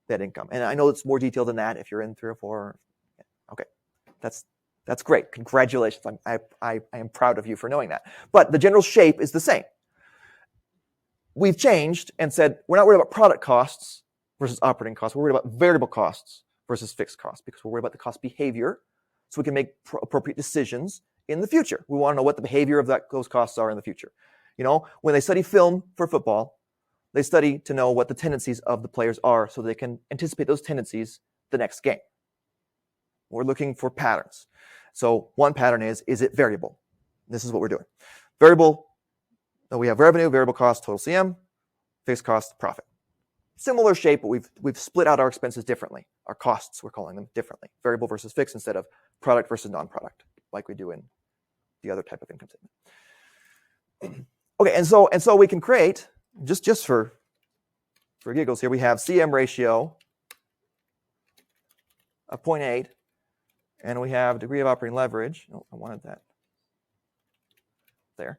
net income. And I know it's more detailed than that if you're in 3 or 4. Okay, that's great. Congratulations. I am proud of you for knowing that. But the general shape is the same. We've changed and said we're not worried about product costs. versus operating costs. We're worried about variable costs versus fixed costs because we're worried about the cost behavior so we can make appropriate decisions in the future. We want to know what the behavior of those costs are in the future. You know, when they study film for football, they study to know what the tendencies of the players are so they can anticipate those tendencies the next game. We're looking for patterns. So one pattern is it variable? This is what we're doing. Variable, we have revenue, variable cost, total CM, fixed cost, profit. Similar shape, but we've split out our expenses differently. Our costs, we're calling them differently. Variable versus fixed instead of product versus non-product, like we do in the other type of income statement. Okay, and so we can create, just for giggles here, we have CM ratio of 0.8, and we have degree of operating leverage. Oh, I wanted that there.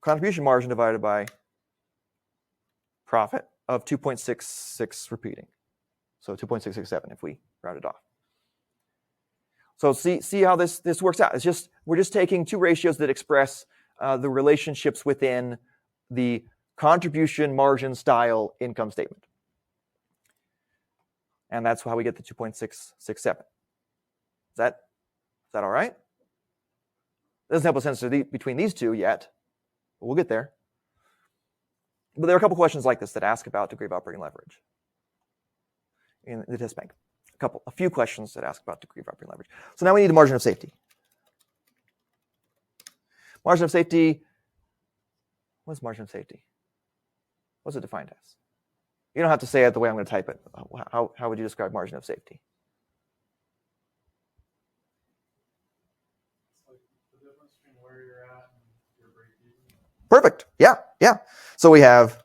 Contribution margin divided by profit of 2.66 repeating. So 2.667 if we round it off. So see how this works out. We're just taking two ratios that express the relationships within the contribution margin style income statement. And that's how we get the 2.667. Is that all right? It doesn't help us answer between these two yet, but we'll get there. But there are a couple questions like this that ask about degree of operating leverage in the test bank. A few questions that ask about degree of operating leverage. So now we need a margin of safety. Margin of safety, what's margin of safety? What's it defined as? You don't have to say it the way I'm going to type it. How would you describe margin of safety? It's like the difference between where you're at and your break-even. Perfect. Yeah. So we have,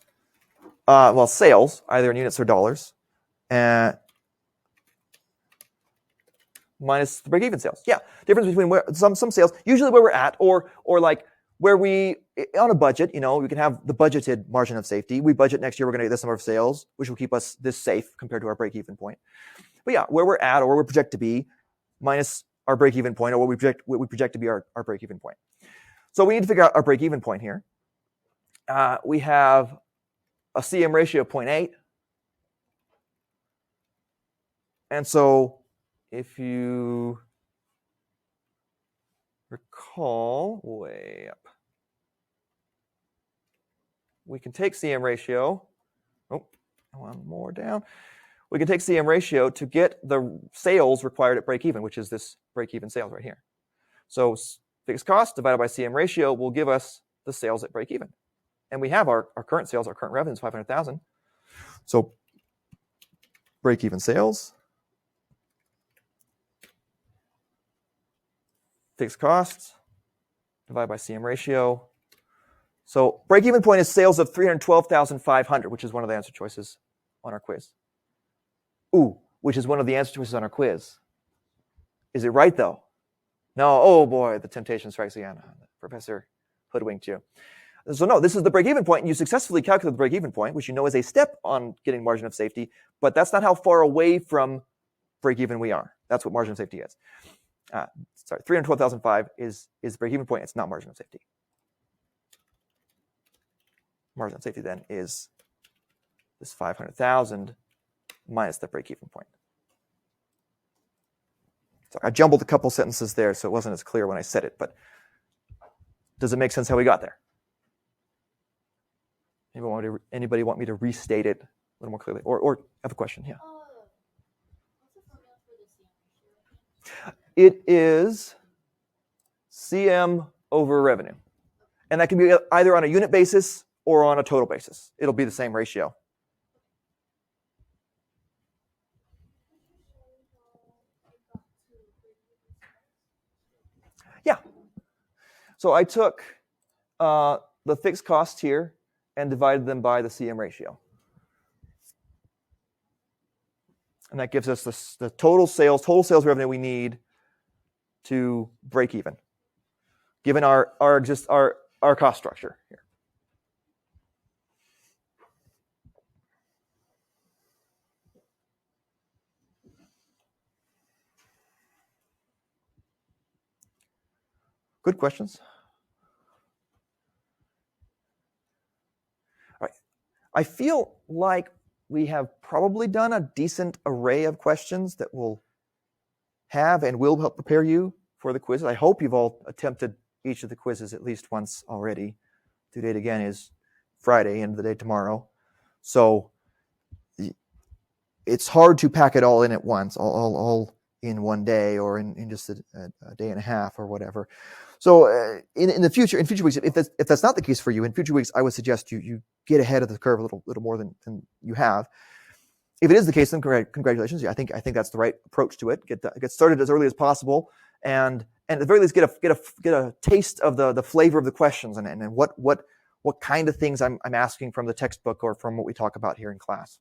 sales, either in units or dollars, minus the break-even sales. Yeah, difference between some sales, usually where we're at, or like where we, on a budget, we can have the budgeted margin of safety. We budget next year, we're going to get this number of sales, which will keep us this safe compared to our break-even point. But yeah, where we're at or where we project to be minus our break-even point or what we project to be our break-even point. So we need to figure out our break-even point here. We have a CM ratio of 0.8. And so if you recall, way up, we can take CM ratio. Oh, one more down. We can take CM ratio to get the sales required at break even, which is this break even sales right here. So fixed cost divided by CM ratio will give us the sales at break even. And we have our current sales, our current revenue is 500,000. So break even sales, fixed costs divided by CM ratio. So break-even point is sales of 312,500, which is one of the answer choices on our quiz. Which is one of the answer choices on our quiz. Is it right, though? No. Oh, boy, the temptation strikes again. Professor hoodwinked you. So no, this is the break-even point, and you successfully calculate the break-even point, which you know is a step on getting margin of safety, but that's not how far away from break-even we are. That's what margin of safety is. 312,005 is break-even point. It's not margin of safety. Margin of safety then is this 500,000 minus the break-even point. So I jumbled a couple sentences there, so it wasn't as clear when I said it, but does it make sense how we got there? Anybody want me to restate it a little more clearly? Or have a question? Yeah. What's the formula for the CM ratio? It is CM over revenue. And that can be either on a unit basis or on a total basis. It'll be the same ratio. Yeah. So I took the fixed costs here and divided them by the CM ratio. And that gives us the total sales revenue we need to break even, given our cost structure here. Good questions. All right. I feel like we have probably done a decent array of questions that will have and will help prepare you for the quizzes. I hope you've all attempted each of the quizzes at least once already. Due date again is Friday, end of the day tomorrow. So it's hard to pack it all in at once, all in one day or in just a day and a half or whatever. So in future weeks, if that's not the case for you, in future weeks, I would suggest you get ahead of the curve a little more than you have. If it is the case, then congratulations. Yeah, I think that's the right approach to it. Get started as early as possible, and at the very least get a taste of the flavor of the questions and what kind of things I'm asking from the textbook or from what we talk about here in class.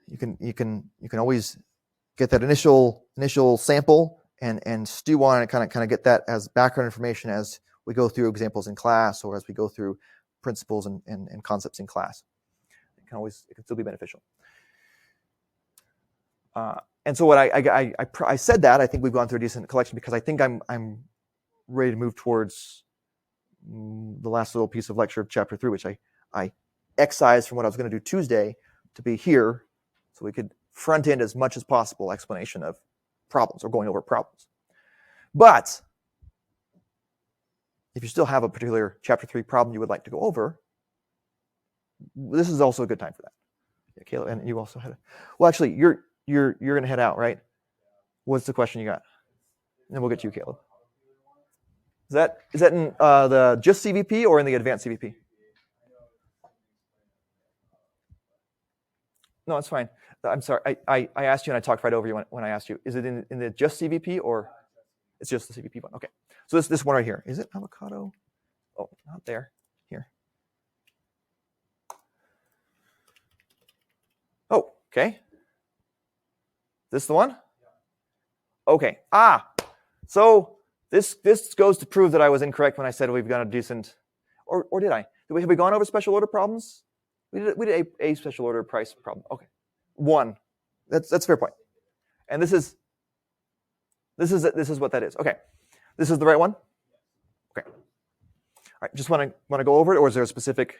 You can always get that initial sample and stew on it, kind of get that as background information as we go through examples in class or as we go through principles and concepts in class. It can still be beneficial. And so what I said that I think we've gone through a decent collection because I think I'm ready to move towards the last little piece of lecture of chapter 3, which I excised from what I was going to do Tuesday to be here, so we could front end as much as possible explanation of problems or going over problems. But if you still have a particular chapter 3 problem you would like to go over, this is also a good time for that. Yeah, Caleb, and you also had well, actually, you're going to head out, right? What's the question you got? And then we'll get to you, Caleb. Is that in the just CVP or in the advanced CVP? No, it's fine. I'm sorry. I asked you and I talked right over you when I asked you. Is it in the just CVP or it's just the CVP one? Okay. So this one right here. Is it avocado? Oh, not there. Here. Oh, okay. This the one? Okay. So this goes to prove that I was incorrect when I said we've got a decent, or did I? Have we gone over special order problems? We did a special order price problem. Okay, one. That's a fair point. And this is what that is. Okay, this is the right one. Okay. All right. Just want to go over it, or is there a specific?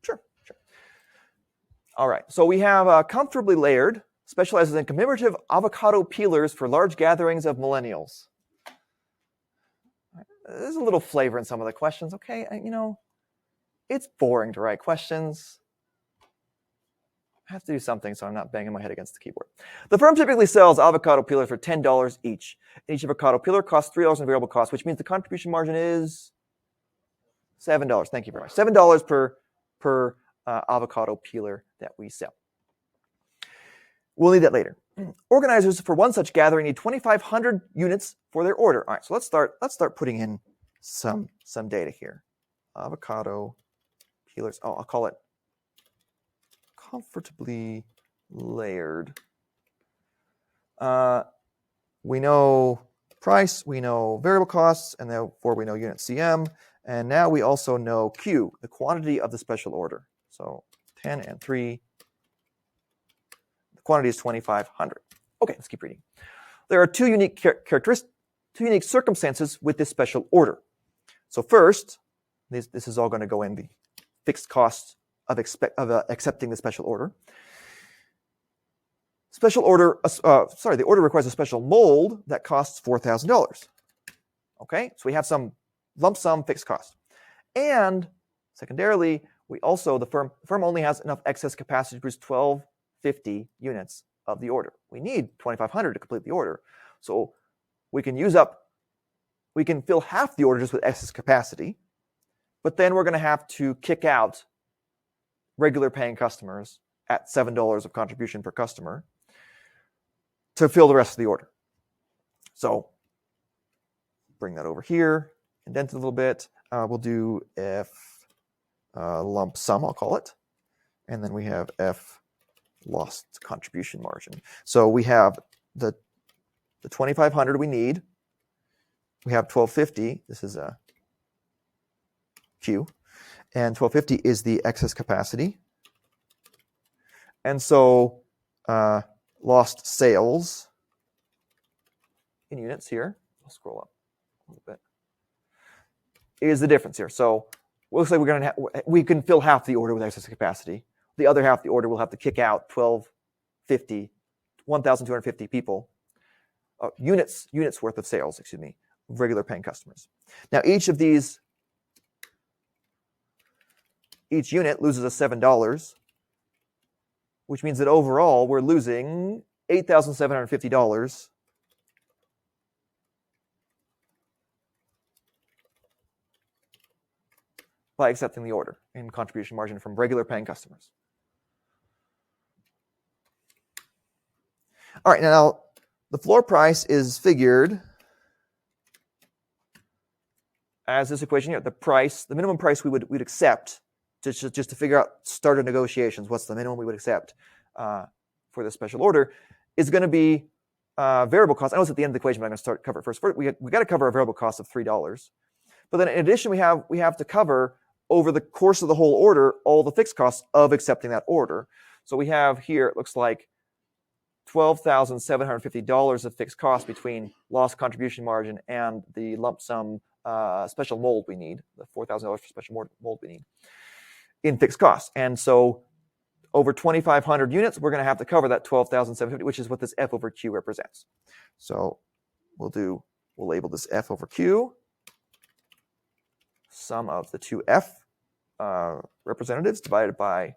Sure. All right. So we have comfortably layered, specializes in commemorative avocado peelers for large gatherings of millennials. There's a little flavor in some of the questions. Okay, it's boring to write questions. I have to do something so I'm not banging my head against the keyboard. The firm typically sells avocado peelers for $10 each. Each avocado peeler costs $3 in variable cost, which means the contribution margin is $7. Thank you very much. $7 per avocado peeler that we sell. We'll need that later. Organizers for one such gathering need 2,500 units for their order. All right, so let's start putting in some data here. Avocado peelers. Oh, I'll call it comfortably layered. We know price, we know variable costs, and therefore we know unit CM. And now we also know Q, the quantity of the special order. So 10 and 3. The quantity is 2,500. Okay, let's keep reading. There are two unique circumstances with this special order. So first, this is all going to go in the fixed cost of accepting the special order. The order requires a special mold that costs $4,000. Okay, so we have some lump sum fixed cost. And secondarily, the firm only has enough excess capacity to produce 1,250 units of the order. We need 2,500 to complete the order. So we can fill half the order just with excess capacity, but then we're going to have to kick out regular paying customers at $7 of contribution per customer to fill the rest of the order. So bring that over here, indent it a little bit. We'll do F lump sum, I'll call it. And then we have F lost contribution margin. So we have the 2,500 we need. We have 1,250. This is a Q. And 1,250 is the excess capacity. And so lost sales in units here. I'll scroll up a little bit. Is the difference here. So looks like we can fill half the order with excess capacity. The other half of the order will have to kick out 1,250 people, units worth of sales, excuse me, regular paying customers. Now each unit loses us $7, which means that overall we're losing $8,750 by accepting the order in contribution margin from regular paying customers. All right, now the floor price is figured as this equation here. The minimum price we'd accept just to figure out starter negotiations. What's the minimum we would accept for this special order is going to be variable cost. I know it's at the end of the equation, but I'm going to cover it first. We got to cover a variable cost of $3, but then in addition we have to cover over the course of the whole order all the fixed costs of accepting that order. So we have here, it looks like $12,750 of fixed cost between lost contribution margin and the lump sum special mold we need, the $4,000 for special mold we need in fixed costs. And so over 2,500 units, we're going to have to cover that 12,750, which is what this F over Q represents. So we'll label this F over Q, sum of the two F representatives divided by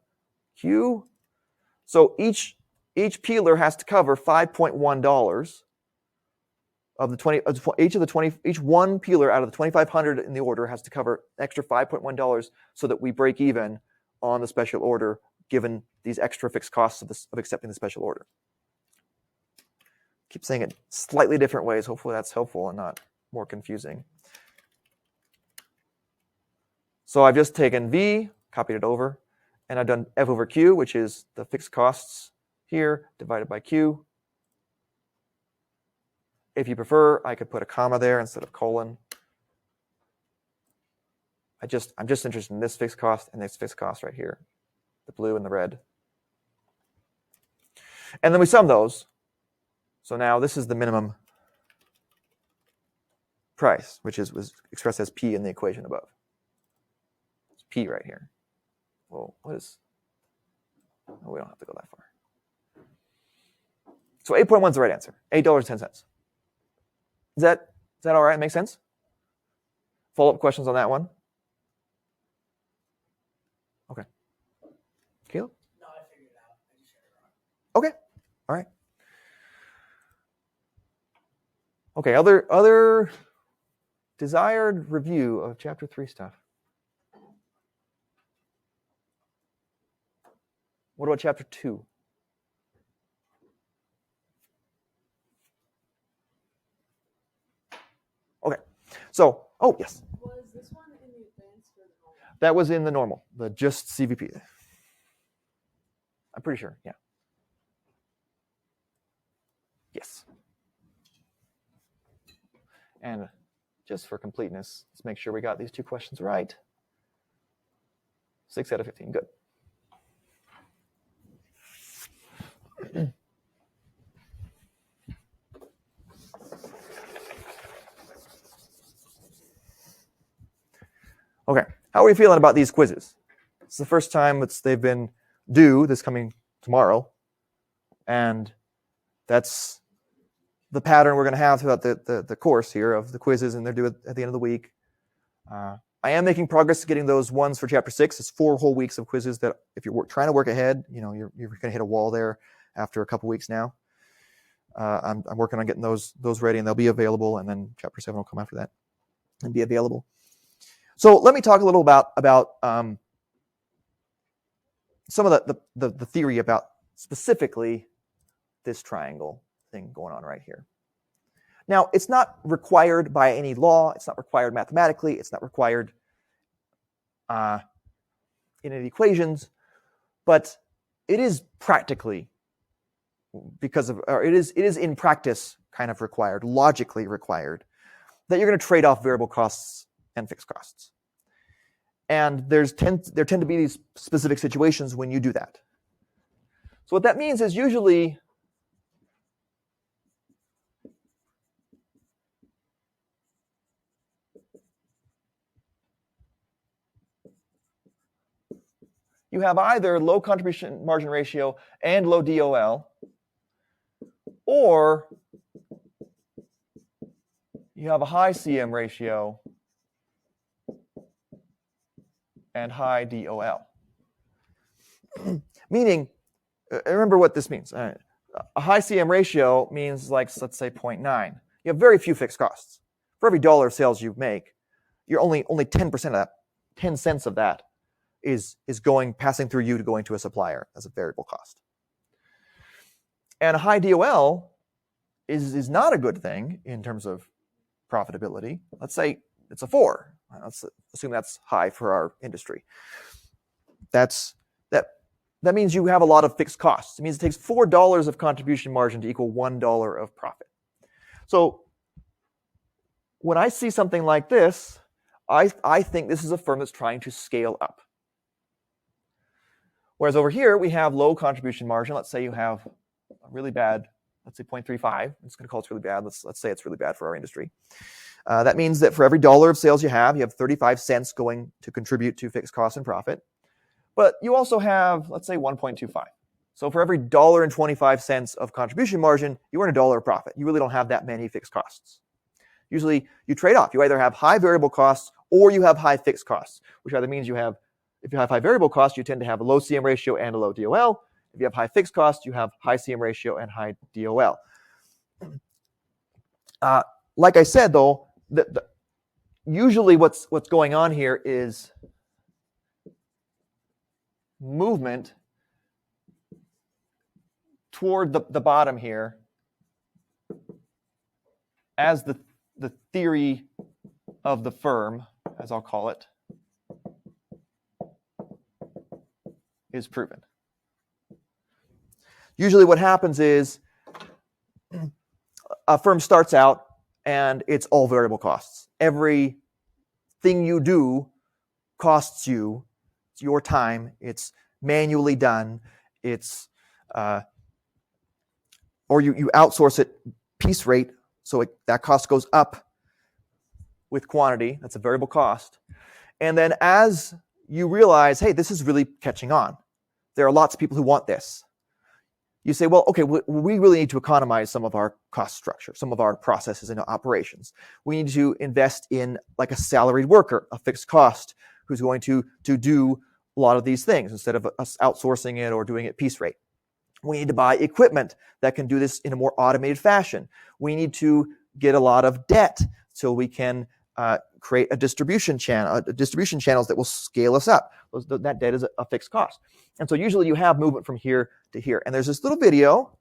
Q. So each peeler has to cover $5.1 of the 20. Each one peeler out of the 2,500 in the order has to cover extra $5.1 so that we break even on the special order, given these extra fixed costs of accepting the special order. Keep saying it slightly different ways. Hopefully that's helpful and not more confusing. So I've just taken V, copied it over, and I've done F over Q, which is the fixed costs here divided by Q. If you prefer, I could put a comma there instead of colon. I'm just interested in this fixed cost and this fixed cost right here, the blue and the red. And then we sum those. So now this is the minimum price, which was expressed as P in the equation above. It's P right here. Well, we don't have to go that far. So 8.1 is the right answer, $8.10. Is that all right? Make sense? Follow-up questions on that one? Okay. Caleb? No, I figured it out. I just said it wrong. Okay. All right. Okay, other desired review of chapter 3 stuff. What about chapter 2? Okay. So, oh, yes. Was this one in the advanced or the normal? That was in the normal, the just CVP. I'm pretty sure, yeah. Yes. And just for completeness, let's make sure we got these two questions right. 6 out of 15, good. Okay, how are we feeling about these quizzes? It's the first time they've been due this coming tomorrow, and that's the pattern we're going to have throughout the course here of the quizzes, and they're due at the end of the week. I am making progress getting those ones for chapter 6. It's 4 whole weeks of quizzes that if you're trying to work ahead, you're going to hit a wall there after a couple weeks now. I'm working on getting those ready, and they'll be available, and then chapter 7 will come after that and be available. So let me talk a little about some of the theory about specifically this triangle thing going on right here. Now, it's not required by any law. It's not required mathematically. It's not required in any equations, but it is practically it is in practice kind of required, logically required, that you're going to trade off variable costs and fixed costs. And there tend to be these specific situations when you do that. So what that means is usually you have either low contribution margin ratio and low DOL, or you have a high CM ratio and high DOL. Meaning, remember what this means. A high CM ratio means, like, let's say 0.9. You have very few fixed costs. For every dollar of sales you make, you're only 10% of that, 10 cents of that is passing through you to going to a supplier as a variable cost. And a high DOL is not a good thing in terms of profitability. Let's say it's a 4. Let's assume that's high for our industry. That means you have a lot of fixed costs. It means it takes $4 of contribution margin to equal $1 of profit. So when I see something like this, I think this is a firm that's trying to scale up. Whereas over here, we have low contribution margin. Let's say you have a really bad, let's say 0.35. I'm just going to call it really bad. Let's say it's really bad for our industry. That means that for every dollar of sales you have 35 cents going to contribute to fixed cost and profit. But you also have, let's say, 1.25. So for every $1.25 of contribution margin, you earn $1 of profit. You really don't have that many fixed costs. Usually you trade off. You either have high variable costs or you have high fixed costs, which either means if you have high variable costs, you tend to have a low CM ratio and a low DOL. If you have high fixed costs, you have high CM ratio and high DOL. Like I said, though, usually what's going on here is movement toward the bottom here as the theory of the firm, as I'll call it, is proven. Usually what happens is a firm starts out and it's all variable costs. Everything you do costs you. It's your time. It's manually done. It's or you outsource it piece rate, so that cost goes up with quantity. That's a variable cost. And then as you realize, hey, this is really catching on. There are lots of people who want this. You say, well, okay, we really need to economize some of our cost structure, some of our processes and operations. We need to invest in like a salaried worker, a fixed cost, who's going to do a lot of these things instead of us outsourcing it or doing it piece rate. We need to buy equipment that can do this in a more automated fashion. We need to get a lot of debt so we can create a distribution channels that will scale us up. That debt is a fixed cost. And so usually you have movement from here to here. And there's this little video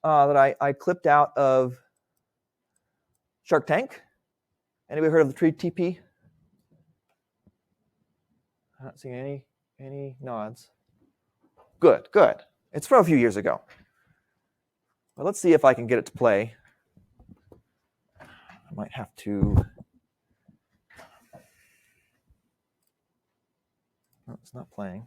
that I clipped out of Shark Tank. Anybody heard of the TP? I'm not seeing any nods. Good. It's from a few years ago. But let's see if I can get it to play. I might have to. No, it's not playing.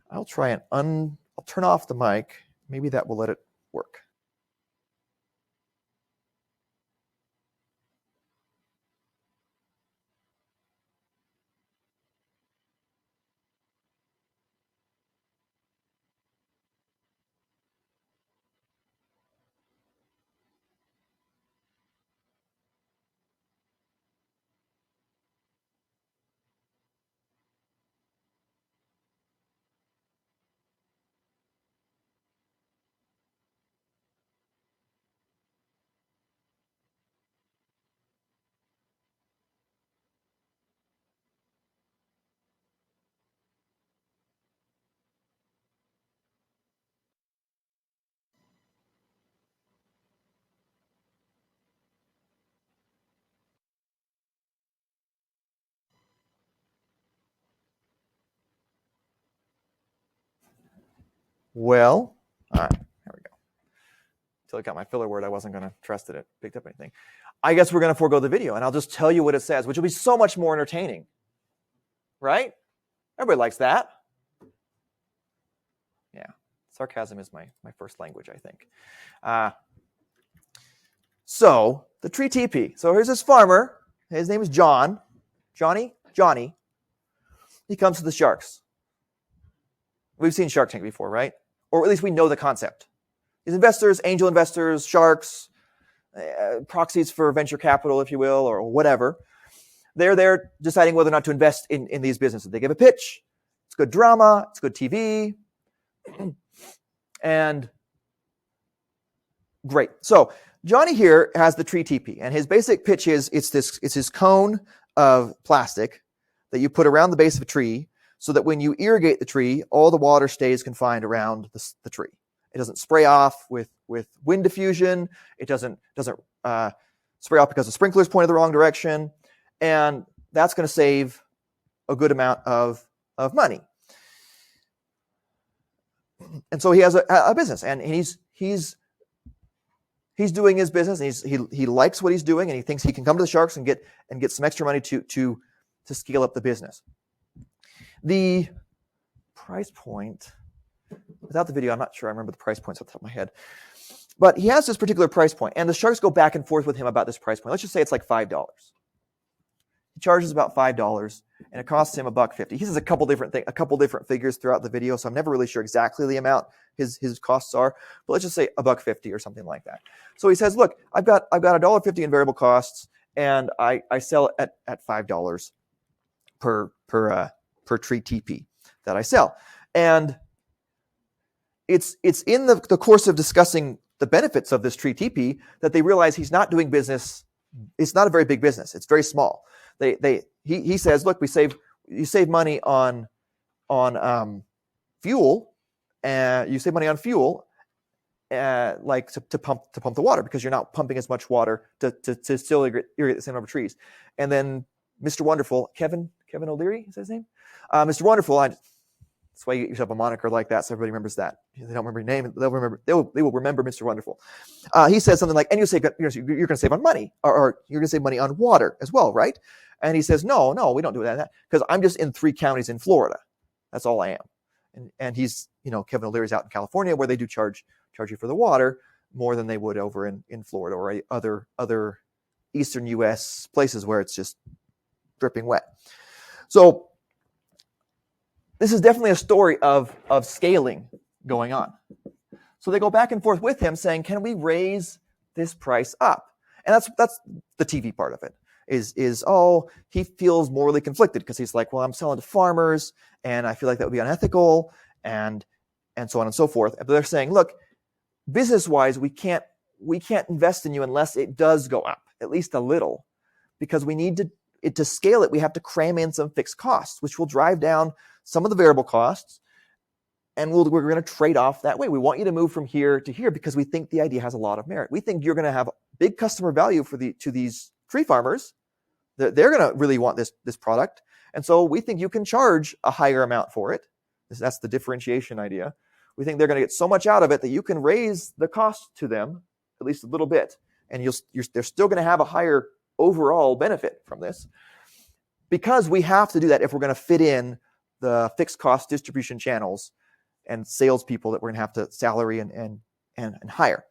I'll try and I'll turn off the mic. Maybe that will let it work. Well, all right, there we go. Until I got my filler word, I wasn't going to trust that it picked up anything. I guess we're going to forego the video, and I'll just tell you what it says, which will be so much more entertaining. Right? Everybody likes that. Yeah. Sarcasm is my first language, I think. So the tree teepee. So here's this farmer. His name is John. Johnny. He comes to the sharks. We've seen Shark Tank before, right? Or at least we know the concept. These investors, angel investors, sharks, proxies for venture capital, if you will, or whatever. They're there deciding whether or not to invest in these businesses. They give a pitch. It's good drama. It's good TV. And great. So Johnny here has the tree teepee, and his basic pitch is it's his cone of plastic that you put around the base of a tree so that when you irrigate the tree, all the water stays confined around the tree. It doesn't spray off with wind diffusion. It doesn't spray off because the sprinklers pointed the wrong direction, and that's going to save a good amount of money. And so he has a business, and he's doing his business, and he likes what he's doing, and he thinks he can come to the sharks and get some extra money to scale up the business. The price point, without the video, I'm not sure I remember the price points off the top of my head, but he has this particular price point, and the sharks go back and forth with him about this price point. Let's just say it's like $5. He charges about $5, and it costs him $1.50. He says a couple different figures throughout the video, so I'm never really sure exactly the amount his costs are. But let's just say $1.50 or something like that. So he says, "Look, I've got $1.50 in variable costs, and I sell it at $5 per tree teepee that I sell." And it's in the course of discussing the benefits of this tree teepee that they realize he's not doing business. It's not a very big business. It's very small. He says, "Look, you save money on fuel, you save money on fuel, like to pump the water, because you're not pumping as much water to still irrigate the same number of trees." And then Mr. Wonderful, Kevin O'Leary, is that his name? Mr. Wonderful. That's why you get yourself a moniker like that, so everybody remembers that. If they don't remember your name, they will remember Mr. Wonderful. He says something like, "And you're going to save on money, or you're going to save money on water as well, right?" And he says, no, we don't do that, because I'm just in 3 counties in Florida. That's all I am. And he's, Kevin O'Leary's out in California, where they do charge you for the water more than they would over in Florida or other eastern U.S. places where it's just dripping wet. So this is definitely a story of scaling going on. So they go back and forth with him saying, "Can we raise this price up?" And that's the TV part of it. He feels morally conflicted, because he's like, "Well, I'm selling to farmers, and I feel like that would be unethical," and so on and so forth. But they're saying, "Look, business-wise, we can't invest in you unless it does go up, at least a little, because we need to scale it. We have to cram in some fixed costs, which will drive down some of the variable costs, and we're going to trade off that way. We want you to move from here to here because we think the idea has a lot of merit. We think you're going to have big customer value to these tree farmers. They're going to really want this product, and so we think you can charge a higher amount for it." That's the differentiation idea. We think they're going to get so much out of it that you can raise the cost to them at least a little bit, and they're still going to have a higher overall benefit from this, because we have to do that if we're going to fit in the fixed cost distribution channels and salespeople that we're going to have to salary and hire.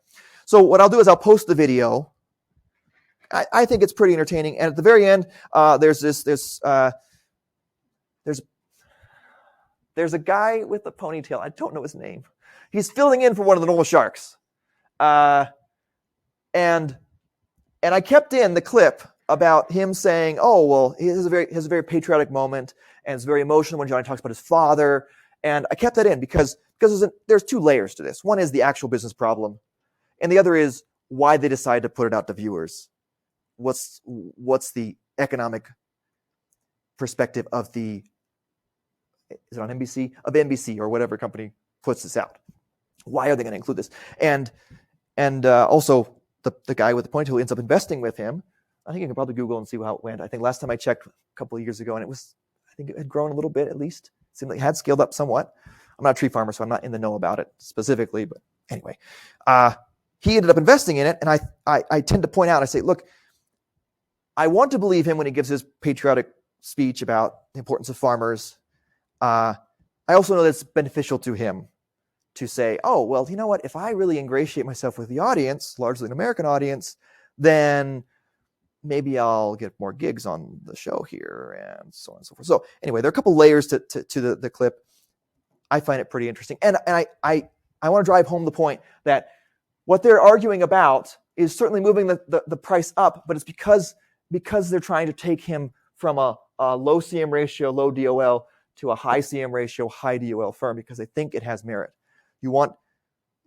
So what I'll do is I'll post the video. I think it's pretty entertaining. And at the very end, there's a guy with a ponytail. I don't know his name. He's filling in for one of the normal sharks. And I kept in the clip about him saying, "Oh, well, he has a very patriotic moment, and it's very emotional when Johnny talks about his father." And I kept that in because there's 2 layers to this. One is the actual business problem, and the other is why they decide to put it out to viewers. What's the economic perspective of is it on NBC? Of NBC or whatever company puts this out? Why are they going to include this? And also the guy with the ponytail who ends up investing with him. I think you can probably Google and see how it went. I think last time I checked a couple of years ago, and I think it had grown a little bit at least. It seemed like it had scaled up somewhat. I'm not a tree farmer, so I'm not in the know about it specifically. But anyway, he ended up investing in it, and I tend to point out, I say, look, I want to believe him when he gives his patriotic speech about the importance of farmers. I also know that it's beneficial to him to say, oh, well, you know what? If I really ingratiate myself with the audience, largely an American audience, then maybe I'll get more gigs on the show here and so on and so forth. So anyway, there are a couple layers to the clip. I find it pretty interesting. And I want to drive home the point that what they're arguing about is certainly moving the price up, but it's because they're trying to take him from a low CM ratio, low DOL, to a high CM ratio, high DOL firm, because they think it has merit. You want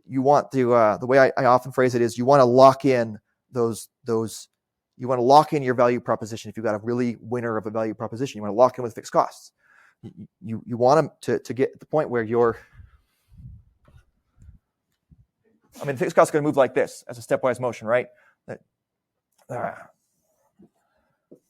to the way I often phrase it is, you want to lock in those you want to lock in your value proposition. If you've got a really winner of a value proposition, you want to lock in with fixed costs. You want them to get to the point where the fixed costs are going to move like this as a stepwise motion, right?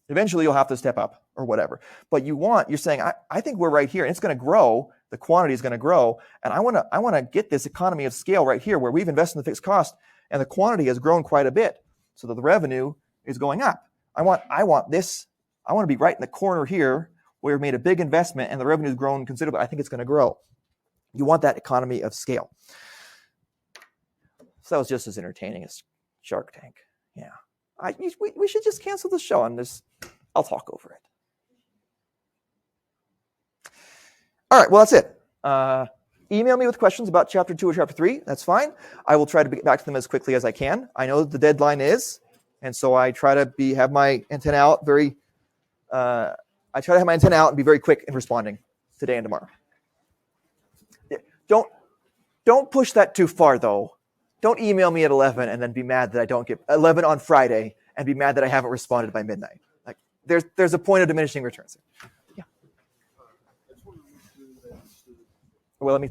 Eventually you'll have to step up or whatever. But you're saying, I think we're right here and it's going to grow. The quantity is going to grow. And I want to get this economy of scale right here where we've invested in the fixed cost and the quantity has grown quite a bit so that the revenue is going up. I want this. I want to be right in the corner here where we've made a big investment and the revenue has grown considerably. I think it's going to grow. You want that economy of scale. So that was just as entertaining as Shark Tank. Yeah. We should just cancel the show on this. I'll talk over it. All right, well, that's it. Email me with questions about Chapter 2 or Chapter 3. That's fine. I will try to get back to them as quickly as I can. I know the deadline is, and so I try to have my antenna out and be very quick in responding today and tomorrow. Don't push that too far, though. Don't email me at 11 and then be mad that I don't get 11 on Friday and be mad that I haven't responded by midnight. Like there's a point of diminishing returns. Yeah. Well, let me